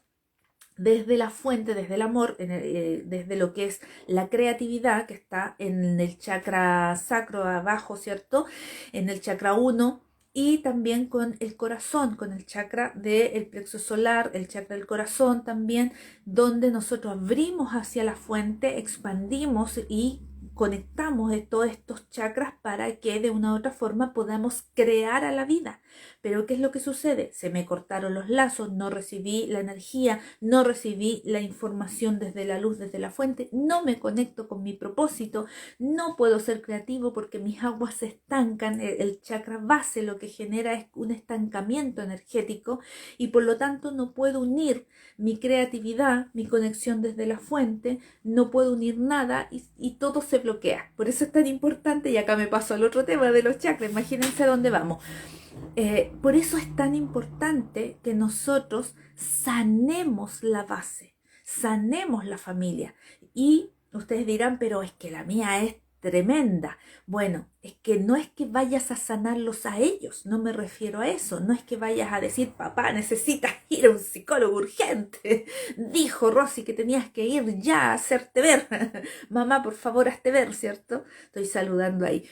desde la fuente, desde el amor, desde lo que es la creatividad que está en el chakra sacro abajo, ¿cierto? En el chakra 1 y también con el corazón, con el chakra del plexo solar, el chakra del corazón también, donde nosotros abrimos hacia la fuente, expandimos y conectamos de todos estos chakras para que de una u otra forma podamos crear a la vida. Pero ¿qué es lo que sucede? Se me cortaron los lazos, no recibí la energía, no recibí la información desde la luz, desde la fuente, no me conecto con mi propósito, no puedo ser creativo porque mis aguas se estancan, el chakra base lo que genera es un estancamiento energético y por lo tanto no puedo unir mi creatividad, mi conexión desde la fuente, no puedo unir nada y todo se bloquea. Por eso es tan importante, y acá me paso al otro tema de los chakras, imagínense dónde vamos. Por eso es tan importante que nosotros sanemos la base, sanemos la familia. Y ustedes dirán, pero es que la mía es tremenda. Bueno, es que no es que vayas a sanarlos a ellos, no me refiero a eso, no es que vayas a decir, papá, necesitas ir a un psicólogo urgente, dijo Rosy que tenías que ir ya a hacerte ver, mamá, por favor, hazte ver, ¿cierto? Estoy saludando ahí.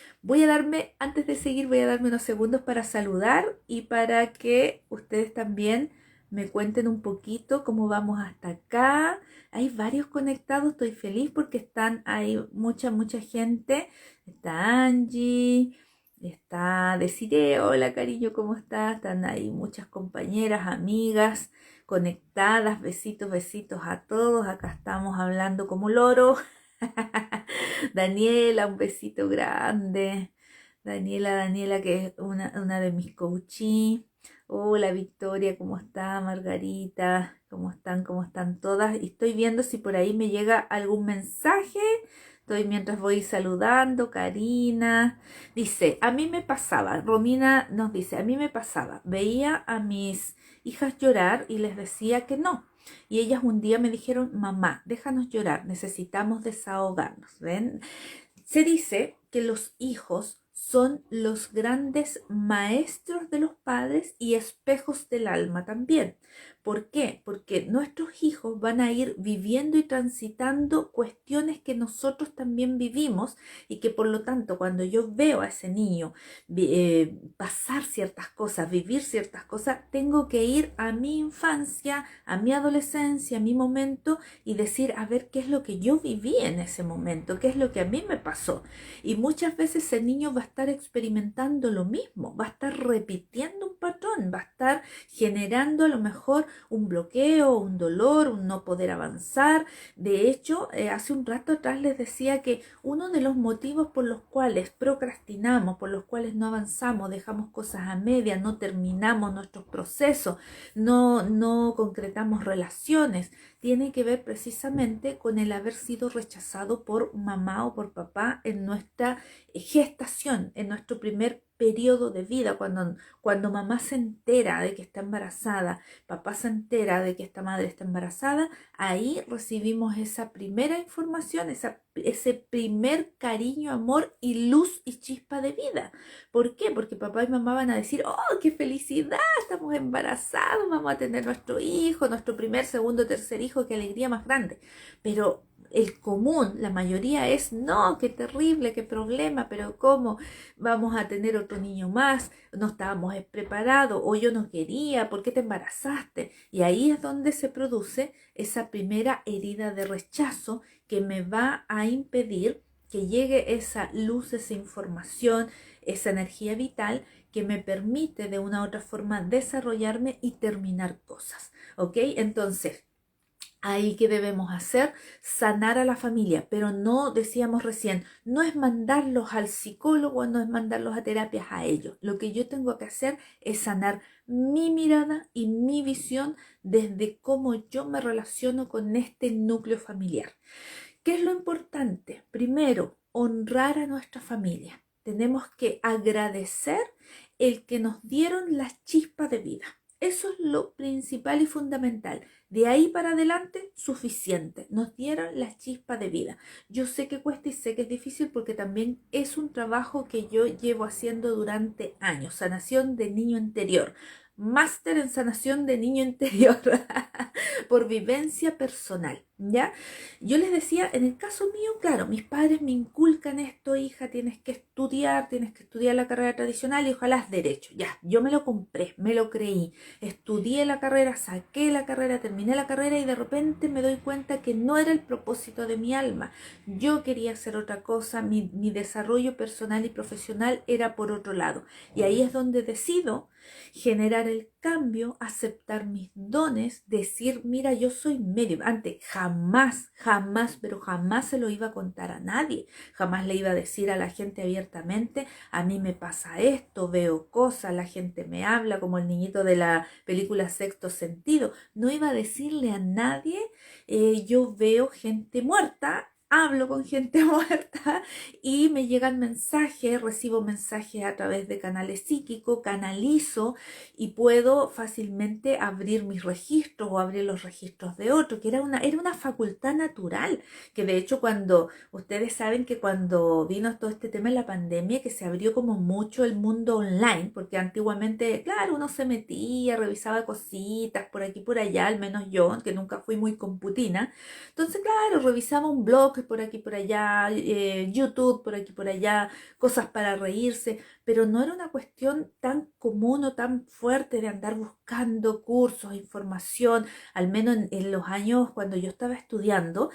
Antes de seguir, voy a darme unos segundos para saludar y para que ustedes también me cuenten un poquito cómo vamos hasta acá. Hay varios conectados, estoy feliz porque hay mucha gente. Está Angie, está Desiree, hola cariño, ¿cómo estás? Están ahí muchas compañeras, amigas conectadas, besitos, besitos a todos. Acá estamos hablando como loro. Daniela, un besito grande. Daniela, que es una de mis coaches. Hola Victoria, ¿cómo está? Margarita, ¿Cómo están todas? Y estoy viendo si por ahí me llega algún mensaje. Estoy mientras voy saludando. Karina dice, a mí me pasaba, Romina nos dice, a mí me pasaba, veía a mis hijas llorar y les decía que no. Y ellas un día me dijeron, mamá, déjanos llorar, necesitamos desahogarnos. ¿Ven? Se dice que los hijos son los grandes maestros de los padres y espejos del alma también. ¿Por qué? Porque nuestros hijos van a ir viviendo y transitando cuestiones que nosotros también vivimos y que por lo tanto cuando yo veo a ese niño pasar ciertas cosas, vivir ciertas cosas, tengo que ir a mi infancia, a mi adolescencia, a mi momento y decir, a ver, qué es lo que yo viví en ese momento, qué es lo que a mí me pasó. Y muchas veces el niño va a estar experimentando lo mismo, va a estar repitiendo un patrón, va a estar generando a lo mejor un bloqueo, un dolor, un no poder avanzar. De hecho, hace un rato atrás les decía que uno de los motivos por los cuales procrastinamos, por los cuales no avanzamos, dejamos cosas a media, no terminamos nuestros procesos, no concretamos relaciones, tiene que ver precisamente con el haber sido rechazado por mamá o por papá en nuestra gestación, en nuestro primer periodo de vida, cuando mamá se entera de que está embarazada, papá se entera de que esta madre está embarazada, ahí recibimos esa primera información, ese primer cariño, amor y luz y chispa de vida. ¿Por qué? Porque papá y mamá van a decir, ¡oh, qué felicidad! Estamos embarazados, vamos a tener nuestro hijo, nuestro primer, segundo, tercer hijo, qué alegría más grande. Pero el común, la mayoría es, no, qué terrible, qué problema, pero ¿cómo vamos a tener otro niño más? No estábamos preparados, o yo no quería, ¿por qué te embarazaste? Y ahí es donde se produce esa primera herida de rechazo que me va a impedir que llegue esa luz, esa información, esa energía vital que me permite de una u otra forma desarrollarme y terminar cosas, ¿ok? Entonces, ahí que debemos hacer, sanar a la familia, pero no, decíamos recién, no es mandarlos al psicólogo, no es mandarlos a terapias a ellos. Lo que yo tengo que hacer es sanar mi mirada y mi visión desde cómo yo me relaciono con este núcleo familiar. ¿Qué es lo importante? Primero, honrar a nuestra familia. Tenemos que agradecer el que nos dieron las chispas de vida. Eso es lo principal y fundamental. De ahí para adelante, suficiente. Nos dieron las chispas de vida. Yo sé que cuesta y sé que es difícil porque también es un trabajo que yo llevo haciendo durante años. Sanación de niño interior. Máster en sanación de niño interior por vivencia personal, ¿ya? Yo les decía, en el caso mío, claro, mis padres me inculcan esto, hija, tienes que estudiar la carrera tradicional y ojalá es derecho. Ya, yo me lo compré, me lo creí, estudié la carrera, saqué la carrera, terminé la carrera y de repente me doy cuenta que no era el propósito de mi alma. Yo quería hacer otra cosa, mi desarrollo personal y profesional era por otro lado. Y ahí es donde decido generar el cambio, aceptar mis dones, decir, mira, yo soy medio. Antes jamás, pero jamás se lo iba a contar a nadie, jamás le iba a decir a la gente abiertamente, a mí me pasa esto, veo cosas, la gente me habla, como el niñito de la película Sexto Sentido, no iba a decirle a nadie, yo veo gente muerta hablo con gente muerta y me llegan mensajes, recibo mensajes a través de canales psíquicos, canalizo y puedo fácilmente abrir mis registros o abrir los registros de otro, que era una facultad natural, que de hecho cuando ustedes saben que cuando vino todo este tema de la pandemia, que se abrió como mucho el mundo online, porque antiguamente, claro, uno se metía, revisaba cositas por aquí por allá, al menos yo, que nunca fui muy computina. Entonces, claro, revisaba un blog por aquí por allá, YouTube por aquí por allá, cosas para reírse, pero no era una cuestión tan común o tan fuerte de andar buscando cursos, información, al menos en los años cuando yo estaba estudiando,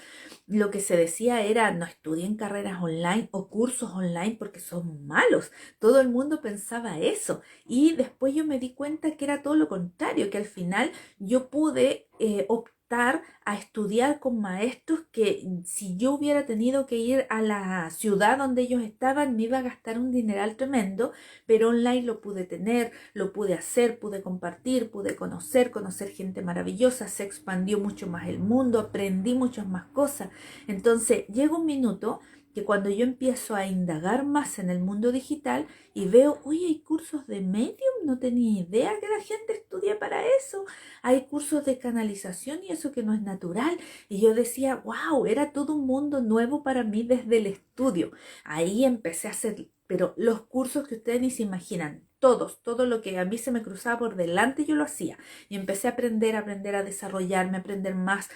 lo que se decía era no estudien carreras online o cursos online porque son malos. Todo el mundo pensaba eso y después yo me di cuenta que era todo lo contrario, que al final yo pude optar a estudiar con maestros que si yo hubiera tenido que ir a la ciudad donde ellos estaban me iba a gastar un dineral tremendo, pero online lo pude tener, lo pude hacer, pude compartir, pude conocer gente maravillosa, se expandió mucho más el mundo, aprendí muchas más cosas. Entonces llega un minuto que cuando yo empiezo a indagar más en el mundo digital y veo, oye, hay cursos de Medium, no tenía idea que la gente estudia para eso, hay cursos de canalización y eso que no es natural. Y yo decía, wow, era todo un mundo nuevo para mí desde el estudio. Ahí empecé a hacer, pero los cursos que ustedes ni se imaginan, todos, todo lo que a mí se me cruzaba por delante, yo lo hacía. Y empecé a aprender a desarrollarme, a aprender más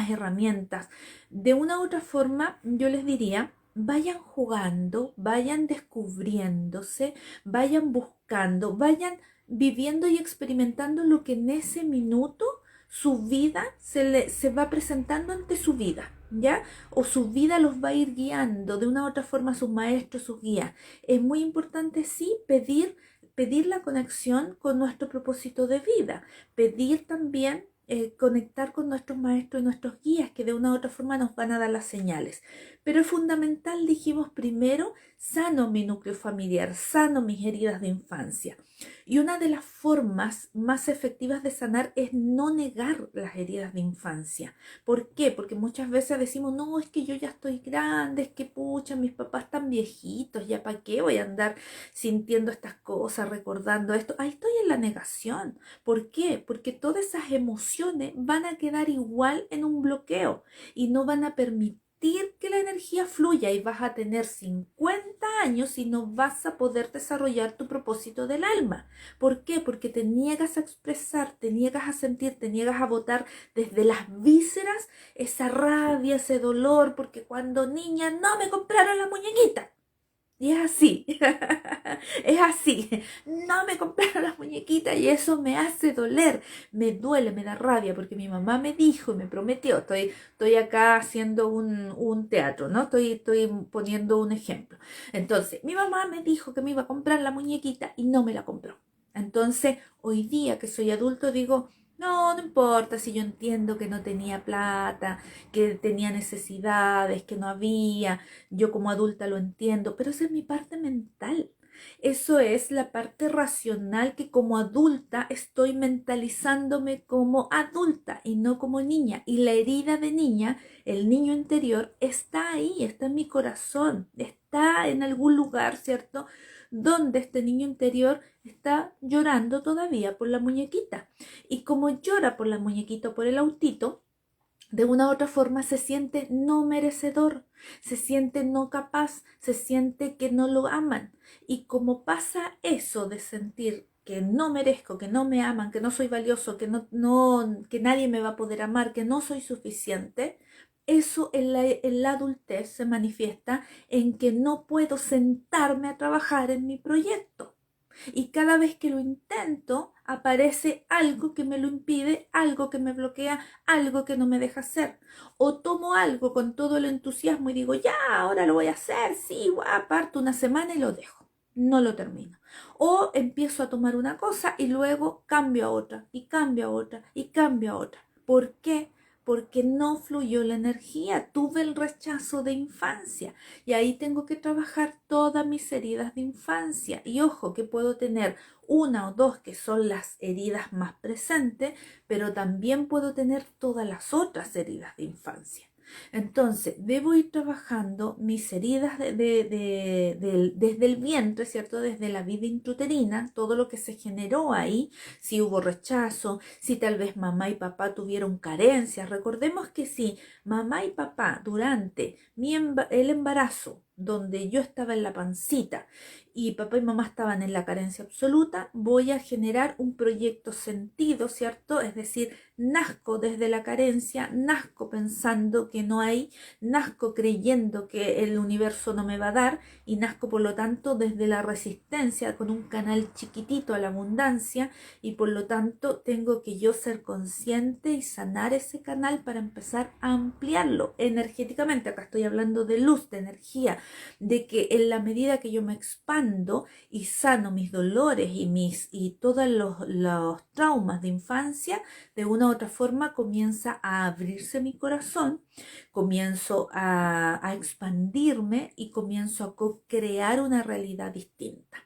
herramientas. De una u otra forma, yo les diría, vayan jugando, vayan descubriéndose, vayan buscando, vayan viviendo y experimentando lo que en ese minuto su vida se va presentando ante su vida, ¿ya? O su vida los va a ir guiando de una u otra forma, sus maestros, sus guías. Es muy importante, sí, pedir la conexión con nuestro propósito de vida, pedir también conectar con nuestros maestros y nuestros guías que de una u otra forma nos van a dar las señales. Pero es fundamental, dijimos primero, sano mi núcleo familiar, sano mis heridas de infancia. Y una de las formas más efectivas de sanar es no negar las heridas de infancia. ¿Por qué? Porque muchas veces decimos, no, es que yo ya estoy grande, es que pucha, mis papás están viejitos, ya para qué voy a andar sintiendo estas cosas, recordando esto. Ahí estoy en la negación. ¿Por qué? Porque todas esas emociones van a quedar igual en un bloqueo y no van a permitir que la energía fluya y vas a tener 50 años y no vas a poder desarrollar tu propósito del alma. ¿Por qué? Porque te niegas a expresar, te niegas a sentir, te niegas a botar desde las vísceras esa rabia, ese dolor, porque cuando niña no me compraron la muñequita. Y es así, es así. No me compraron las muñequitas y eso me hace doler, me duele, me da rabia, porque mi mamá me dijo y me prometió, estoy acá haciendo un teatro, ¿no? Estoy poniendo un ejemplo. Entonces, mi mamá me dijo que me iba a comprar la muñequita y no me la compró. Entonces, hoy día que soy adulto, digo, no importa si yo entiendo que no tenía plata, que tenía necesidades, que no había. Yo como adulta lo entiendo, pero esa es mi parte mental. Eso es la parte racional que como adulta estoy mentalizándome como adulta y no como niña. Y la herida de niña, el niño interior, está ahí, está en mi corazón, está en algún lugar, ¿cierto? Donde este niño interior está llorando todavía por la muñequita. Y como llora por la muñequita o por el autito, de una u otra forma se siente no merecedor, se siente no capaz, se siente que no lo aman. Y como pasa eso de sentir que no merezco, que no me aman, que no soy valioso, que nadie me va a poder amar, que no soy suficiente, eso en la adultez se manifiesta en que no puedo sentarme a trabajar en mi proyecto. Y cada vez que lo intento, aparece algo que me lo impide, algo que me bloquea, algo que no me deja hacer. O tomo algo con todo el entusiasmo y digo, ya, ahora lo voy a hacer, sí, parto una semana y lo dejo. No lo termino. O empiezo a tomar una cosa y luego cambio a otra, y cambio a otra, y cambio a otra. ¿Por qué? Porque no fluyó la energía, tuve el rechazo de infancia y ahí tengo que trabajar todas mis heridas de infancia. Y ojo que puedo tener una o dos que son las heridas más presentes, pero también puedo tener todas las otras heridas de infancia. Entonces, debo ir trabajando mis heridas desde el vientre, ¿cierto? Desde la vida intrauterina, todo lo que se generó ahí, si hubo rechazo, si tal vez mamá y papá tuvieron carencias. Recordemos que si mamá y papá durante el embarazo, donde yo estaba en la pancita y papá y mamá estaban en la carencia absoluta, voy a generar un proyecto sentido, ¿cierto? Es decir, nazco desde la carencia, nazco pensando que no hay, nazco creyendo que el universo no me va a dar y nazco por lo tanto desde la resistencia con un canal chiquitito a la abundancia y por lo tanto tengo que yo ser consciente y sanar ese canal para empezar a ampliarlo energéticamente. Acá estoy hablando de luz, de energía, de que en la medida que yo me expando y sano mis dolores y todos los traumas de infancia, de una u otra forma comienza a abrirse mi corazón, comienzo a expandirme y comienzo a co-crear una realidad distinta.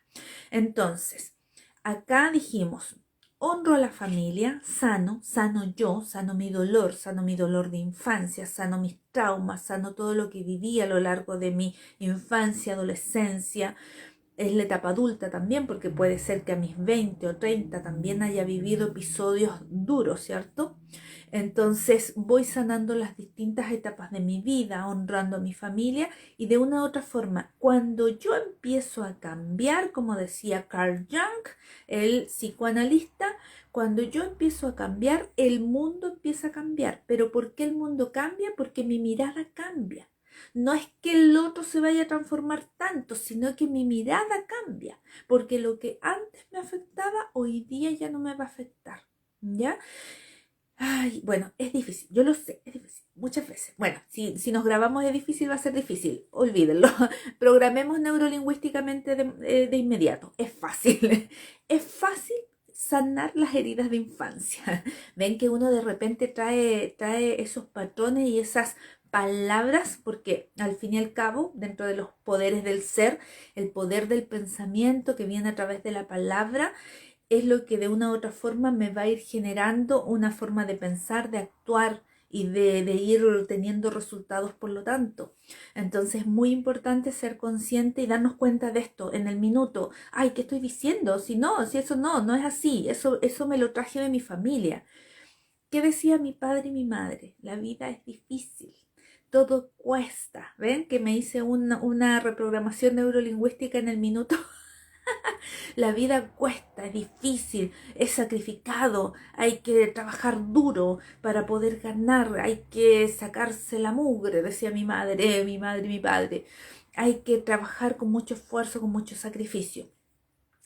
Entonces, acá dijimos, honro a la familia, sano yo, sano mi dolor de infancia, sano mis traumas, sano todo lo que viví a lo largo de mi infancia, adolescencia. Es la etapa adulta también, porque puede ser que a mis 20 o 30 también haya vivido episodios duros, ¿cierto? Entonces voy sanando las distintas etapas de mi vida, honrando a mi familia y de una u otra forma, cuando yo empiezo a cambiar, como decía Carl Jung, el psicoanalista, cuando yo empiezo a cambiar, el mundo empieza a cambiar. ¿Pero por qué el mundo cambia? Porque mi mirada cambia. No es que el otro se vaya a transformar tanto, sino que mi mirada cambia, porque lo que antes me afectaba, hoy día ya no me va a afectar, ¿ya? Ay, bueno, es difícil, yo lo sé, es difícil, muchas veces. Bueno, si nos grabamos es difícil, va a ser difícil, olvídenlo. Programemos neurolingüísticamente de inmediato, es fácil, es fácil sanar las heridas de infancia. Ven que uno de repente trae esos patrones y esas palabras, porque al fin y al cabo, dentro de los poderes del ser, el poder del pensamiento que viene a través de la palabra, es lo que de una u otra forma me va a ir generando una forma de pensar, de actuar y de ir teniendo resultados por lo tanto. Entonces es muy importante ser consciente y darnos cuenta de esto en el minuto. Ay, ¿qué estoy diciendo? Si eso no es así, eso me lo traje de mi familia. ¿Qué decía mi padre y mi madre? La vida es difícil. Todo cuesta. ¿Ven? Que me hice una reprogramación neurolingüística en el minuto. La vida cuesta, es difícil, es sacrificado, hay que trabajar duro para poder ganar, hay que sacarse la mugre, decía mi madre y mi padre. Hay que trabajar con mucho esfuerzo, con mucho sacrificio.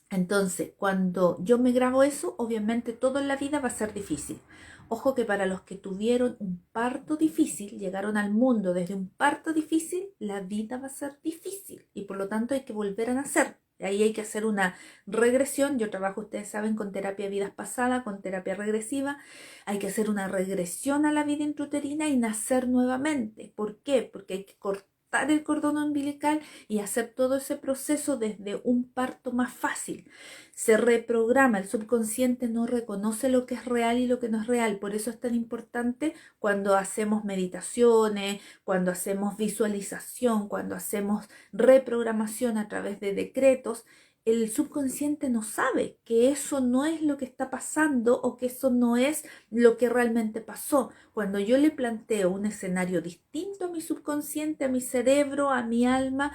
Entonces, cuando yo me grabo eso, obviamente todo en la vida va a ser difícil. Ojo que para los que tuvieron un parto difícil, llegaron al mundo desde un parto difícil, la vida va a ser difícil y por lo tanto hay que volver a nacer. Ahí hay que hacer una regresión. Yo trabajo, ustedes saben, con terapia de vidas pasadas, con terapia regresiva. Hay que hacer una regresión a la vida intrauterina y nacer nuevamente. ¿Por qué? Porque hay que cortar el cordón umbilical y hacer todo ese proceso desde un parto más fácil. Se reprograma, el subconsciente no reconoce lo que es real y lo que no es real. Por eso es tan importante cuando hacemos meditaciones, cuando hacemos visualización, cuando hacemos reprogramación a través de decretos. El subconsciente no sabe que eso no es lo que está pasando o que eso no es lo que realmente pasó. Cuando yo le planteo un escenario distinto a mi subconsciente, a mi cerebro, a mi alma,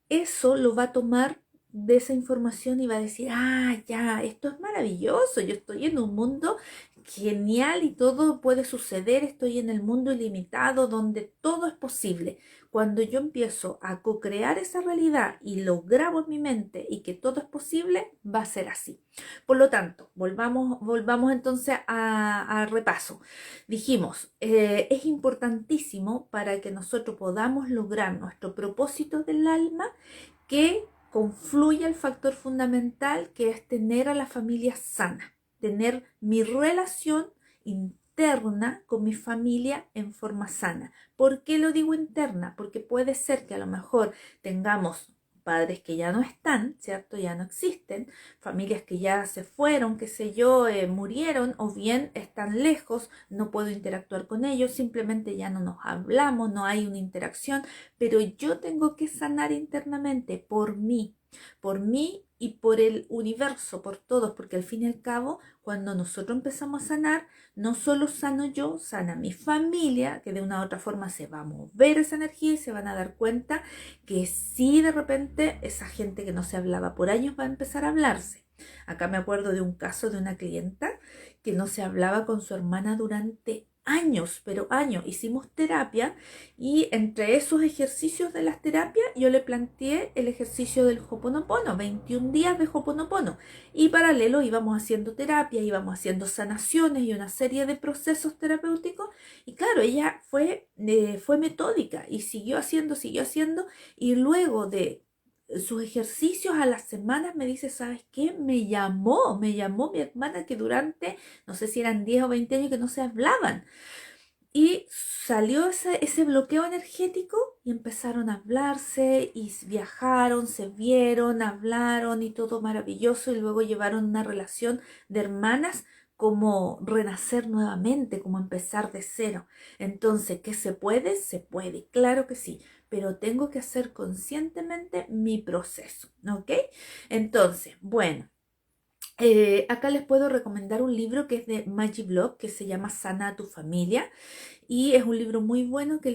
eso lo va a tomar de esa información y va a decir, ah, ya, esto es maravilloso, yo estoy en un mundo genial y todo puede suceder, estoy en el mundo ilimitado donde todo es posible. Cuando yo empiezo a co-crear esa realidad y lo grabo en mi mente y que todo es posible, va a ser así. Por lo tanto, volvamos entonces a repaso. Dijimos, es importantísimo para que nosotros podamos lograr nuestro propósito del alma que confluya el factor fundamental que es tener a la familia sana, tener mi relación interna con mi familia en forma sana. ¿Por qué lo digo interna? Porque puede ser que a lo mejor tengamos padres que ya no están, ¿cierto? Ya no existen, familias que ya se fueron, qué sé yo, murieron o bien están lejos, no puedo interactuar con ellos, simplemente ya no nos hablamos, no hay una interacción, pero yo tengo que sanar internamente por mí y por el universo, por todos, porque al fin y al cabo, cuando nosotros empezamos a sanar, no solo sano yo, sana mi familia, que de una u otra forma se va a mover esa energía y se van a dar cuenta que sí, de repente esa gente que no se hablaba por años va a empezar a hablarse. Acá me acuerdo de un caso de una clienta que no se hablaba con su hermana durante años, pero años. Hicimos terapia y entre esos ejercicios de las terapias yo le planteé el ejercicio del Ho'oponopono, 21 días de Ho'oponopono. Y paralelo íbamos haciendo terapia, íbamos haciendo sanaciones y una serie de procesos terapéuticos. Y claro, ella fue metódica y siguió haciendo, y luego de sus ejercicios a las semanas me dice, ¿sabes qué? Me llamó mi hermana que durante, no sé si eran 10 o 20 años que no se hablaban. Y salió ese bloqueo energético y empezaron a hablarse y viajaron, se vieron, hablaron y todo maravilloso y luego llevaron una relación de hermanas como renacer nuevamente, como empezar de cero. Entonces, ¿qué se puede? Se puede, claro que sí, pero tengo que hacer conscientemente mi proceso, ¿ok? Entonces, bueno. Acá les puedo recomendar un libro que es de Maggie Block, que se llama Sana a tu familia, y es un libro muy bueno que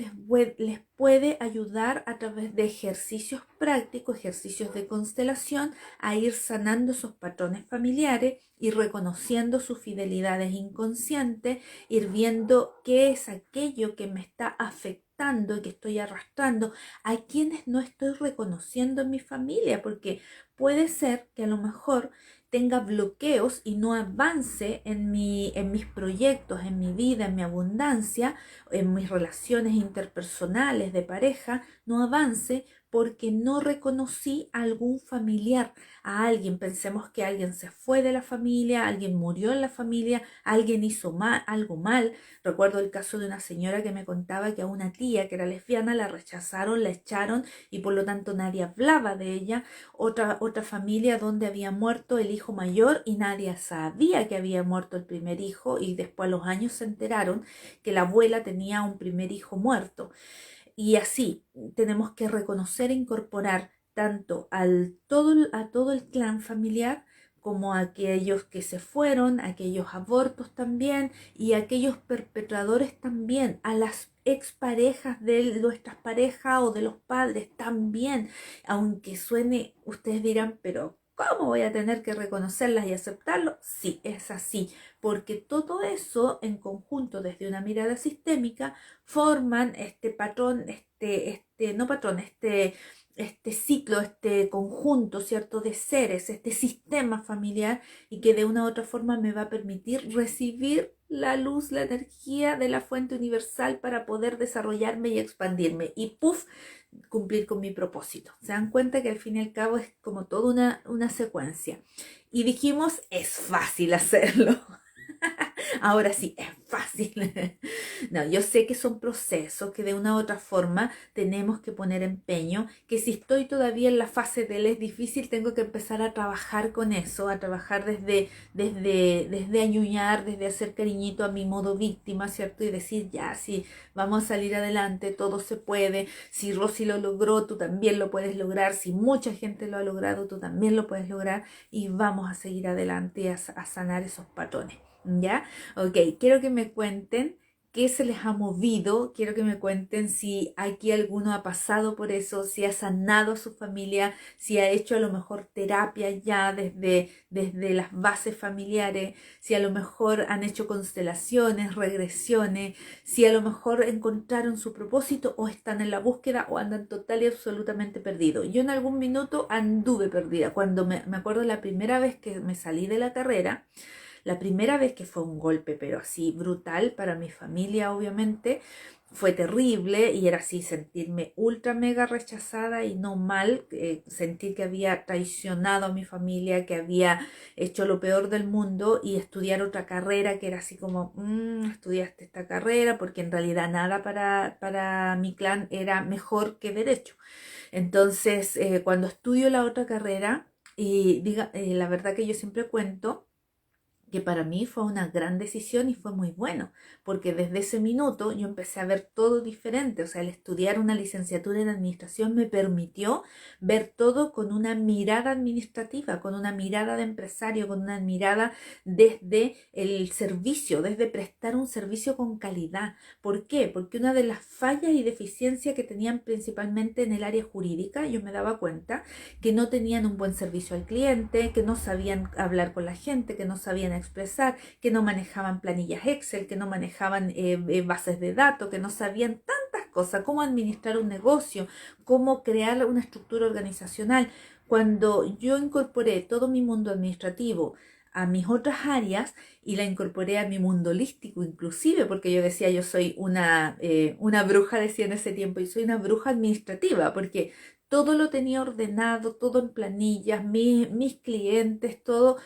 les puede ayudar a través de ejercicios prácticos, ejercicios de constelación, a ir sanando esos patrones familiares, ir reconociendo sus fidelidades inconscientes, ir viendo qué es aquello que me está afectando y que estoy arrastrando, a quienes no estoy reconociendo en mi familia, porque puede ser que a lo mejor tenga bloqueos y no avance en mis proyectos, en mi vida, en mi abundancia, en mis relaciones interpersonales de pareja, no avance porque no reconocí a algún familiar, a alguien. Pensemos que alguien se fue de la familia, alguien murió en la familia, alguien hizo algo mal. Recuerdo el caso de una señora que me contaba que a una tía que era lesbiana la rechazaron, la echaron y por lo tanto nadie hablaba de ella. Otra familia donde había muerto el hijo mayor y nadie sabía que había muerto el primer hijo, y después a los años se enteraron que la abuela tenía un primer hijo muerto. Y así tenemos que reconocer e incorporar tanto a todo el clan familiar como a aquellos que se fueron, aquellos abortos también y aquellos perpetradores también, a las exparejas de nuestras parejas o de los padres también, aunque suene, ustedes dirán, pero ¿cómo voy a tener que reconocerlas y aceptarlo? Sí, es así, porque todo eso en conjunto desde una mirada sistémica forman este patrón, no patrón, este ciclo, este conjunto, ¿cierto?, de seres, este sistema familiar, y que de una u otra forma me va a permitir recibir la luz, la energía de la fuente universal para poder desarrollarme y expandirme y ¡puf!, cumplir con mi propósito. Se dan cuenta que al fin y al cabo es como toda una secuencia. Y dijimos, es fácil hacerlo. Ahora sí, es fácil. No, yo sé que son procesos que de una u otra forma tenemos que poner empeño, que si estoy todavía en la fase del es difícil, tengo que empezar a trabajar con eso, a trabajar desde añuñar, desde hacer cariñito a mi modo víctima, ¿cierto? Y decir, ya, sí, vamos a salir adelante, todo se puede. Si Rosy lo logró, tú también lo puedes lograr. Si mucha gente lo ha logrado, tú también lo puedes lograr, y vamos a seguir adelante y a sanar esos patrones. ¿Ya? Ok, quiero que me cuenten qué se les ha movido, quiero que me cuenten si aquí alguno ha pasado por eso, si ha sanado a su familia, si ha hecho a lo mejor terapia ya desde las bases familiares, si a lo mejor han hecho constelaciones, regresiones, si a lo mejor encontraron su propósito o están en la búsqueda o andan total y absolutamente perdidos. Yo en algún minuto anduve perdida, cuando me acuerdo la primera vez que me salí de la carrera. La primera vez, que fue un golpe, pero así brutal para mi familia, obviamente, fue terrible y era así sentirme ultra mega rechazada y no mal, sentir que había traicionado a mi familia, que había hecho lo peor del mundo y estudiar otra carrera que era así como, estudiaste esta carrera porque en realidad nada para mi clan era mejor que derecho. Entonces, cuando estudio la otra carrera, y la verdad que yo siempre cuento, que para mí fue una gran decisión y fue muy bueno, porque desde ese minuto yo empecé a ver todo diferente, o sea, el estudiar una licenciatura en administración me permitió ver todo con una mirada administrativa, con una mirada de empresario, con una mirada desde el servicio, desde prestar un servicio con calidad. ¿Por qué? Porque una de las fallas y deficiencias que tenían principalmente en el área jurídica, yo me daba cuenta que no tenían un buen servicio al cliente, que no sabían hablar con la gente, que no sabían expresar, que no manejaban planillas Excel, que no manejaban bases de datos, que no sabían tantas cosas, cómo administrar un negocio, cómo crear una estructura organizacional. Cuando yo incorporé todo mi mundo administrativo a mis otras áreas y la incorporé a mi mundo holístico inclusive, porque yo decía, yo soy una bruja, decía en ese tiempo, y soy una bruja administrativa, porque todo lo tenía ordenado, todo en planillas, mis clientes, todo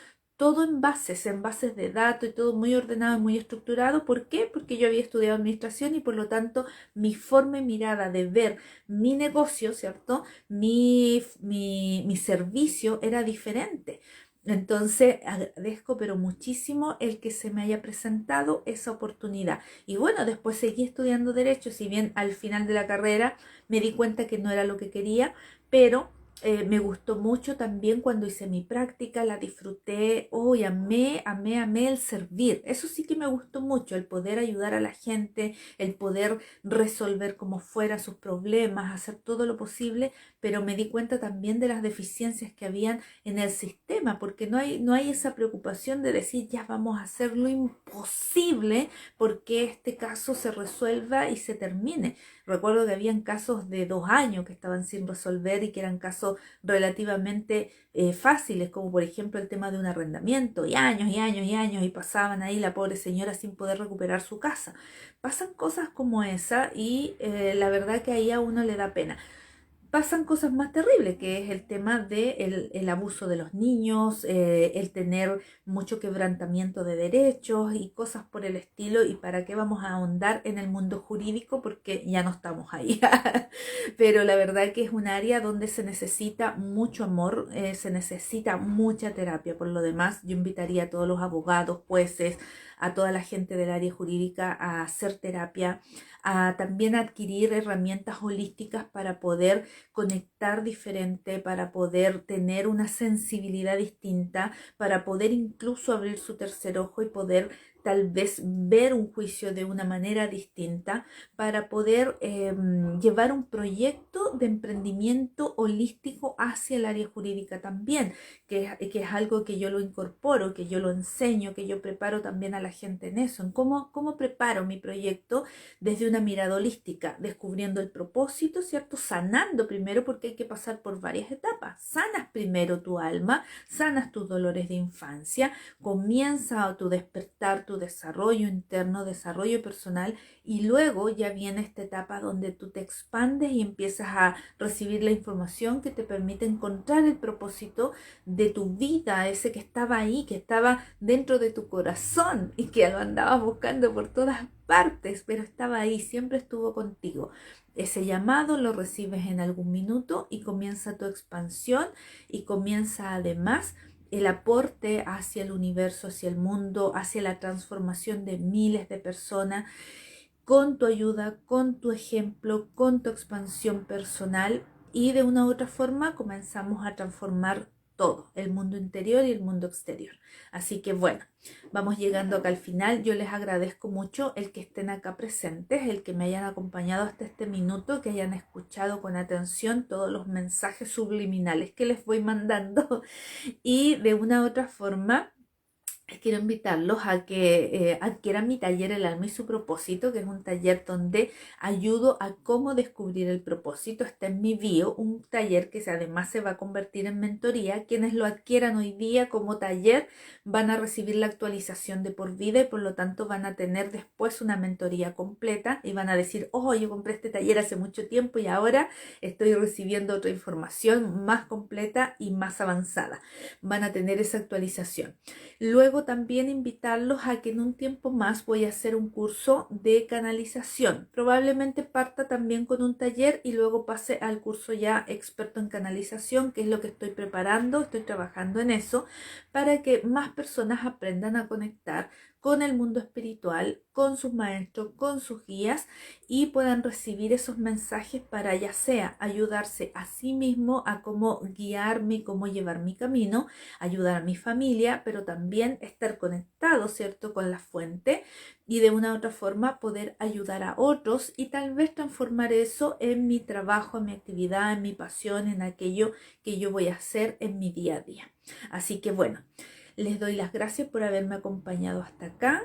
en bases de datos y todo muy ordenado y muy estructurado. ¿Por qué? Porque yo había estudiado administración y por lo tanto mi forma y mirada de ver mi negocio, ¿cierto? Mi servicio era diferente. Entonces agradezco pero muchísimo el que se me haya presentado esa oportunidad. Y bueno, después seguí estudiando derecho, si bien al final de la carrera me di cuenta que no era lo que quería, pero me gustó mucho también cuando hice mi práctica, la disfruté, hoy amé el servir. Eso sí que me gustó mucho, el poder ayudar a la gente, el poder resolver como fuera sus problemas, hacer todo lo posible, pero me di cuenta también de las deficiencias que habían en el sistema, porque no hay esa preocupación de decir ya vamos a hacer lo imposible porque este caso se resuelva y se termine. Recuerdo que habían casos de 2 años que estaban sin resolver y que eran casos relativamente fáciles, como por ejemplo el tema de un arrendamiento, y años y años y años, y pasaban ahí la pobre señora sin poder recuperar su casa. Pasan cosas como esa y la verdad que ahí a uno le da pena. Pasan cosas más terribles, que es el tema del abuso de los niños, el tener mucho quebrantamiento de derechos y cosas por el estilo. ¿Y para qué vamos a ahondar en el mundo jurídico? Porque ya no estamos ahí. Pero la verdad que es un área donde se necesita mucho amor, se necesita mucha terapia. Por lo demás, yo invitaría a todos los abogados, jueces, a toda la gente del área jurídica a hacer terapia, a también adquirir herramientas holísticas para poder conectar diferente, para poder tener una sensibilidad distinta, para poder incluso abrir su tercer ojo y poder tal vez ver un juicio de una manera distinta, para poder llevar un proyecto de emprendimiento holístico hacia el área jurídica también, que es algo que yo lo incorporo, que yo lo enseño, que yo preparo también a la gente en eso, en cómo preparo mi proyecto desde una mirada holística, descubriendo el propósito, ¿cierto? Sanando primero, porque hay que pasar por varias etapas. Sanas primero tu alma, sanas tus dolores de infancia, comienza tu despertar, tu desarrollo interno, desarrollo personal, y luego ya viene esta etapa donde tú te expandes y empiezas a recibir la información que te permite encontrar el propósito de tu vida, ese que estaba ahí, que estaba dentro de tu corazón y que lo andabas buscando por todas partes, pero estaba ahí, siempre estuvo contigo. Ese llamado lo recibes en algún minuto y comienza tu expansión, y comienza además el aporte hacia el universo, hacia el mundo, hacia la transformación de miles de personas, con tu ayuda, con tu ejemplo, con tu expansión personal, y de una u otra forma comenzamos a transformar todo, el mundo interior y el mundo exterior. Así que bueno, vamos llegando acá al final. Yo les agradezco mucho el que estén acá presentes, el que me hayan acompañado hasta este minuto, que hayan escuchado con atención todos los mensajes subliminales que les voy mandando y de una u otra forma quiero invitarlos a que adquieran mi taller El alma y su propósito, que es un taller donde ayudo a cómo descubrir el propósito. Está en mi bio, un taller que además se va a convertir en mentoría. Quienes lo adquieran hoy día como taller van a recibir la actualización de por vida y por lo tanto van a tener después una mentoría completa y van a decir, oh, yo compré este taller hace mucho tiempo y ahora estoy recibiendo otra información más completa y más avanzada. Van a tener esa actualización. Luego también invitarlos a que en un tiempo más voy a hacer un curso de canalización. Probablemente parta también con un taller y luego pase al curso ya experto en canalización, que es lo que estoy preparando, estoy trabajando en eso, para que más personas aprendan a conectar con el mundo espiritual, con sus maestros, con sus guías y puedan recibir esos mensajes para ya sea ayudarse a sí mismo a cómo guiarme, cómo llevar mi camino, ayudar a mi familia, pero también estar conectado, ¿cierto?, con la fuente y de una u otra forma poder ayudar a otros y tal vez transformar eso en mi trabajo, en mi actividad, en mi pasión, en aquello que yo voy a hacer en mi día a día. Así que bueno, les doy las gracias por haberme acompañado hasta acá.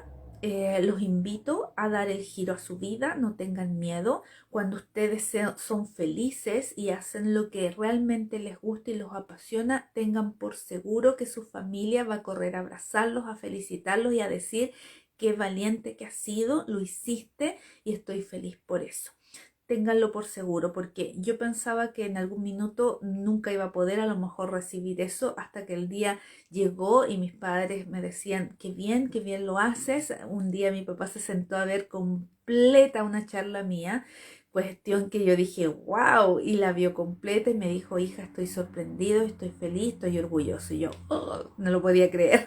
Los invito a dar el giro a su vida, no tengan miedo. Cuando ustedes son felices y hacen lo que realmente les gusta y los apasiona, tengan por seguro que su familia va a correr a abrazarlos, a felicitarlos y a decir qué valiente que has sido, lo hiciste y estoy feliz por eso. Ténganlo por seguro, porque yo pensaba que en algún minuto nunca iba a poder a lo mejor recibir eso hasta que el día llegó y mis padres me decían, qué bien lo haces. Un día mi papá se sentó a ver completa una charla mía, cuestión que yo dije, wow, y la vio completa y me dijo, hija, estoy sorprendido, estoy feliz, estoy orgulloso. Y yo, oh, no lo podía creer,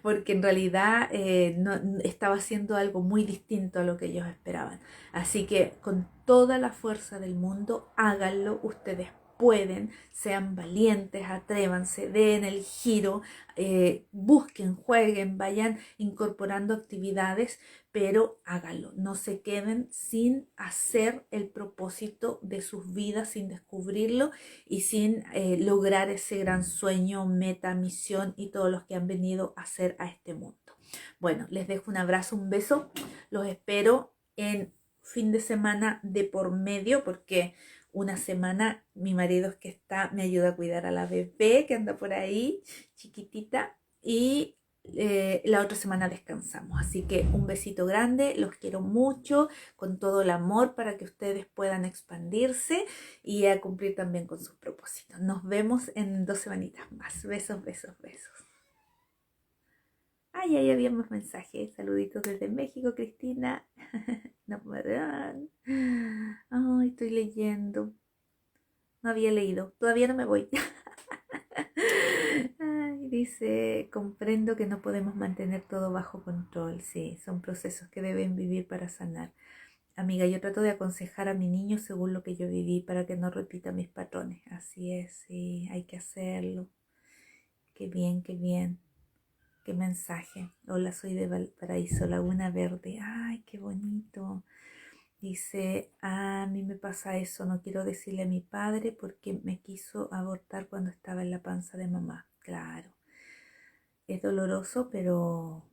porque en realidad no, estaba haciendo algo muy distinto a lo que ellos esperaban. Así que con toda la fuerza del mundo, háganlo, ustedes pueden, sean valientes, atrévanse, den el giro, busquen, jueguen, vayan incorporando actividades, pero háganlo, no se queden sin hacer el propósito de sus vidas, sin descubrirlo y sin lograr ese gran sueño, meta, misión y todos los que han venido a hacer a este mundo. Bueno, les dejo un abrazo, un beso, los espero en fin de semana de por medio, porque una semana mi marido es que me ayuda a cuidar a la bebé que anda por ahí, chiquitita, y la otra semana descansamos. Así que un besito grande, los quiero mucho, con todo el amor para que ustedes puedan expandirse y a cumplir también con sus propósitos. Nos vemos en 2 semanitas más. Besos, besos, besos. Ay, ahí había más mensajes. Saluditos desde México, Cristina. No podrán. Ay, estoy leyendo. No había leído. Todavía no me voy. Ay, dice, comprendo que no podemos mantener todo bajo control. Sí, son procesos que deben vivir para sanar. Amiga, yo trato de aconsejar a mi niño según lo que yo viví para que no repita mis patrones. Así es, sí, hay que hacerlo. Qué bien, qué bien. Qué mensaje. Hola, soy de Valparaíso, Laguna Verde. Ay, qué bonito. Dice, a mí me pasa eso, no quiero decirle a mi padre porque me quiso abortar cuando estaba en la panza de mamá. Claro, es doloroso, pero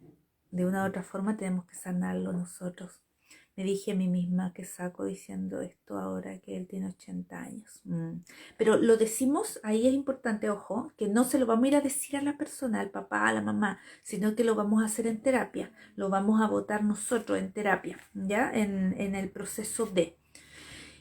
de una u otra forma tenemos que sanarlo nosotros. Me dije a mí misma que saco diciendo esto ahora que él tiene 80 años. Pero lo decimos, ahí es importante, ojo, que no se lo vamos a ir a decir a la persona, al papá, a la mamá, sino que lo vamos a hacer en terapia. Lo vamos a votar nosotros en terapia, ¿ya? En el proceso de...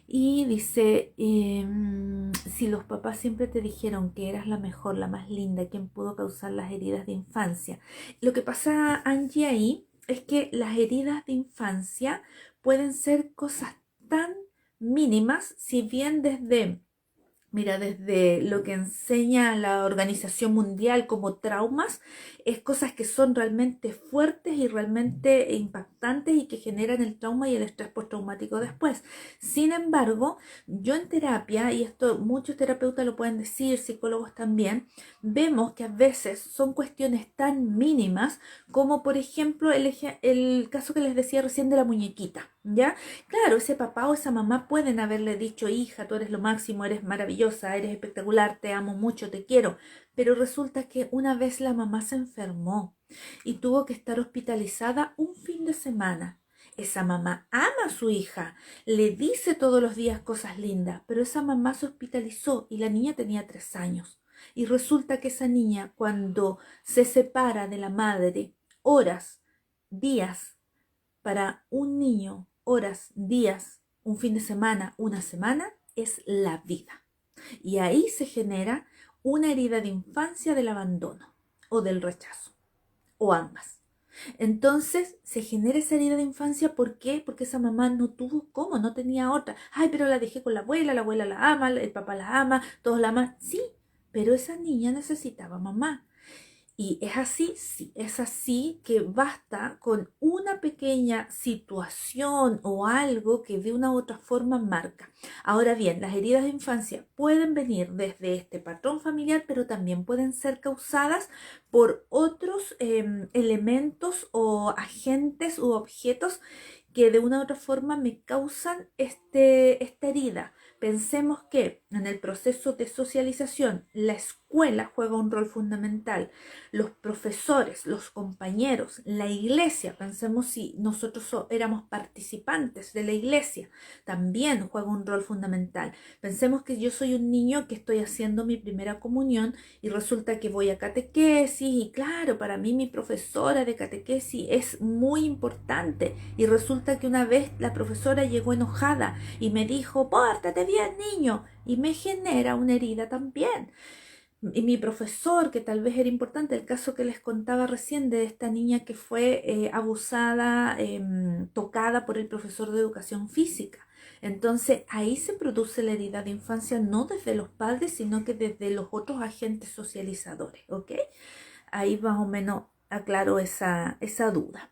Y dice, si los papás siempre te dijeron que eras la mejor, la más linda, quien pudo causar las heridas de infancia. Lo que pasa, Angie, ahí es que las heridas de infancia pueden ser cosas tan mínimas, si bien desde... Mira, desde lo que enseña la Organización Mundial como traumas, es cosas que son realmente fuertes y realmente impactantes y que generan el trauma y el estrés postraumático después. Sin embargo, yo en terapia, y esto muchos terapeutas lo pueden decir, psicólogos también, vemos que a veces son cuestiones tan mínimas como por ejemplo el caso que les decía recién de la muñequita. ¿Ya? Claro, ese papá o esa mamá pueden haberle dicho, hija, tú eres lo máximo, eres maravillosa, eres espectacular, te amo mucho, te quiero. Pero resulta que una vez la mamá se enfermó y tuvo que estar hospitalizada un fin de semana. Esa mamá ama a su hija, le dice todos los días cosas lindas, pero esa mamá se hospitalizó y la niña tenía 3 años. Y resulta que esa niña, cuando se separa de la madre, horas, días, para un niño, horas, días, un fin de semana, una semana, es la vida. Y ahí se genera una herida de infancia del abandono o del rechazo, o ambas. Entonces se genera esa herida de infancia, ¿por qué? Porque esa mamá no tuvo cómo, no tenía otra. Ay, pero la dejé con la abuela la ama, el papá la ama, todos la aman. Sí, pero esa niña necesitaba mamá. Y es así, sí, es así que basta con una pequeña situación o algo que de una u otra forma marca. Ahora bien, las heridas de infancia pueden venir desde este patrón familiar, pero también pueden ser causadas por otros elementos o agentes u objetos que de una u otra forma me causan esta herida. Pensemos que en el proceso de socialización la escuela juega un rol fundamental, los profesores, los compañeros, la iglesia, pensemos si nosotros éramos participantes de la iglesia, también juega un rol fundamental. Pensemos que yo soy un niño que estoy haciendo mi primera comunión y resulta que voy a catequesis y claro, para mí mi profesora de catequesis es muy importante y resulta que una vez la profesora llegó enojada y me dijo, pórtate bien niño, y me genera una herida también. Y mi profesor, que tal vez era importante, el caso que les contaba recién de esta niña que fue abusada, tocada por el profesor de educación física. Entonces ahí se produce la herida de infancia no desde los padres, sino que desde los otros agentes socializadores, ¿ok? Ahí más o menos aclaro esa duda.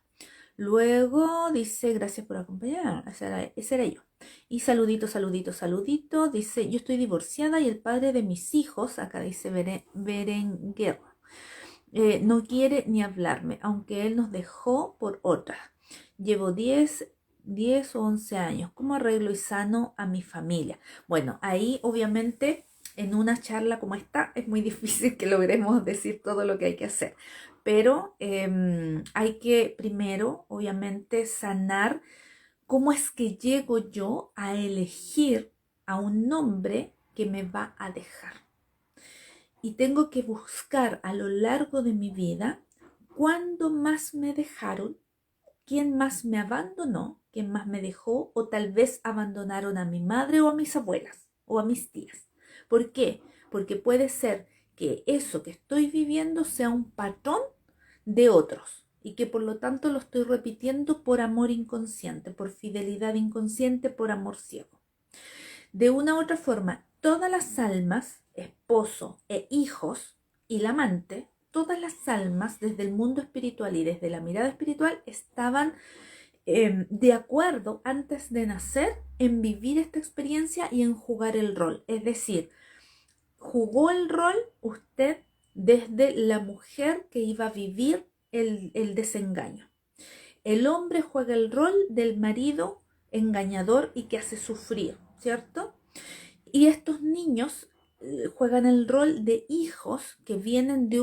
Luego dice, gracias por acompañar. Ese era yo. Y saludito, saludito, saludito. Dice, yo estoy divorciada y el padre de mis hijos, acá dice Berenguer, no quiere ni hablarme, aunque él nos dejó por otra. Llevo 10 o 11 años. ¿Cómo arreglo y sano a mi familia? Bueno, ahí obviamente en una charla como esta es muy difícil que logremos decir todo lo que hay que hacer. Pero hay que primero, obviamente, sanar cómo es que llego yo a elegir a un hombre que me va a dejar. Y tengo que buscar a lo largo de mi vida cuándo más me dejaron, quién más me abandonó, quién más me dejó, o tal vez abandonaron a mi madre o a mis abuelas o a mis tías. ¿Por qué? Porque puede ser que eso que estoy viviendo sea un patrón de otros y que por lo tanto lo estoy repitiendo por amor inconsciente, por fidelidad inconsciente, por amor ciego. De una u otra forma, todas las almas, esposo e hijos y la amante, todas las almas desde el mundo espiritual y desde la mirada espiritual estaban de acuerdo antes de nacer en vivir esta experiencia y en jugar el rol. Es decir, jugó el rol usted desde la mujer que iba a vivir el desengaño. El hombre juega el rol del marido engañador y que hace sufrir, ¿cierto? Y estos niños juegan el rol de hijos que vienen de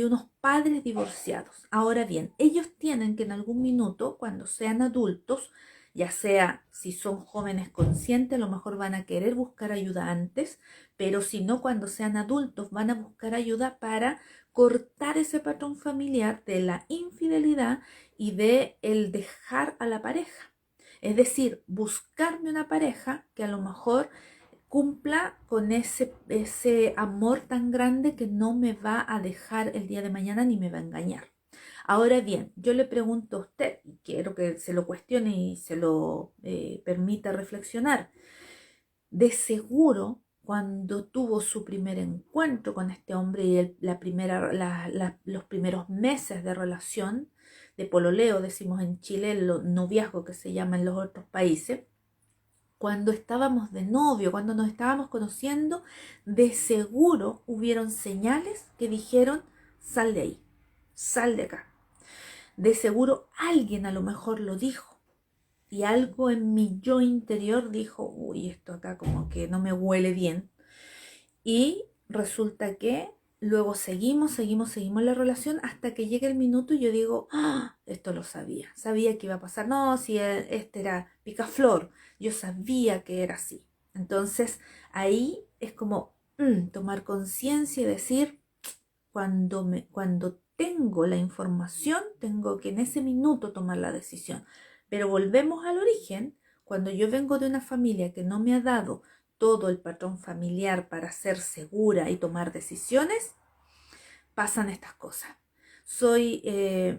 unos padres divorciados. Ahora bien, ellos tienen que en algún minuto, cuando sean adultos, ya sea si son jóvenes conscientes, a lo mejor van a querer buscar ayuda antes, pero si no, cuando sean adultos van a buscar ayuda para cortar ese patrón familiar de la infidelidad y de el dejar a la pareja. Es decir, buscarme una pareja que a lo mejor cumpla con ese amor tan grande que no me va a dejar el día de mañana ni me va a engañar. Ahora bien, yo le pregunto a usted, y quiero que se lo cuestione y se lo permita reflexionar, de seguro cuando tuvo su primer encuentro con este hombre y los primeros meses de relación, de pololeo, decimos en Chile, el noviazgo que se llama en los otros países, cuando estábamos de novio, cuando nos estábamos conociendo, de seguro hubieron señales que dijeron, sal de ahí, sal de acá. De seguro alguien a lo mejor lo dijo y algo en mi yo interior dijo, uy, esto acá como que no me huele bien. Y resulta que luego seguimos la relación hasta que llega el minuto y yo digo, ¡ah! Esto lo sabía que iba a pasar. No, si este era picaflor, yo sabía que era así. Entonces ahí es como tomar conciencia y decir, cuando tengo la información, tengo que en ese minuto tomar la decisión. Pero volvemos al origen, cuando yo vengo de una familia que no me ha dado todo el patrón familiar para ser segura y tomar decisiones, pasan estas cosas.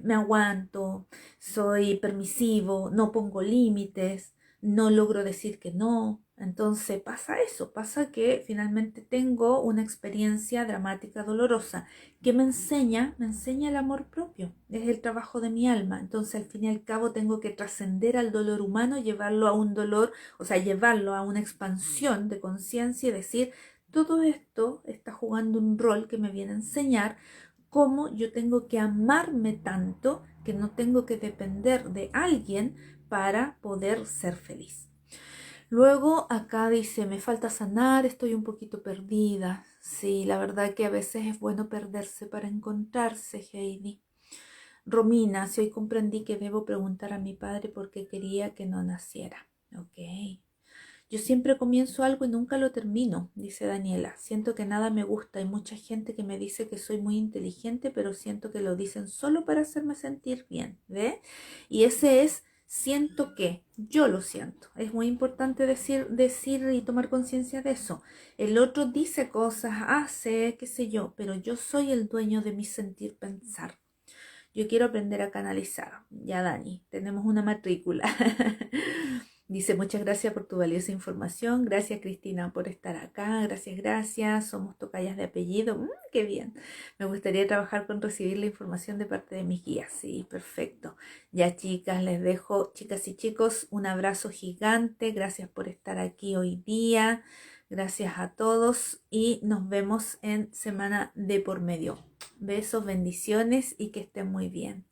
Me aguanto, soy permisivo, no pongo límites, no logro decir que no. Entonces pasa eso, pasa que finalmente tengo una experiencia dramática, dolorosa, que me enseña el amor propio, es el trabajo de mi alma. Entonces al fin y al cabo tengo que trascender al dolor humano, llevarlo a un dolor, o sea, llevarlo a una expansión de conciencia y decir, todo esto está jugando un rol que me viene a enseñar cómo yo tengo que amarme tanto que no tengo que depender de alguien para poder ser feliz. Luego acá dice, me falta sanar, estoy un poquito perdida. Sí, la verdad que a veces es bueno perderse para encontrarse, Heidi. Romina, si hoy comprendí que debo preguntar a mi padre por qué quería que no naciera. Ok. Yo siempre comienzo algo y nunca lo termino, dice Daniela. Siento que nada me gusta. Hay mucha gente que me dice que soy muy inteligente, pero siento que lo dicen solo para hacerme sentir bien, ¿ve? Y ese es siento que, yo lo siento. Es muy importante decir y tomar conciencia de eso. El otro dice cosas, hace, qué sé yo, pero yo soy el dueño de mi sentir pensar. Yo quiero aprender a canalizar. Ya, Dani, tenemos una matrícula. Dice, muchas gracias por tu valiosa información. Gracias, Cristina, por estar acá. Gracias. Somos tocayas de apellido. Qué bien. Me gustaría trabajar con recibir la información de parte de mis guías. Sí, perfecto. Ya, chicas, les dejo, chicas y chicos, un abrazo gigante. Gracias por estar aquí hoy día. Gracias a todos y nos vemos en semana de por medio. Besos, bendiciones y que estén muy bien.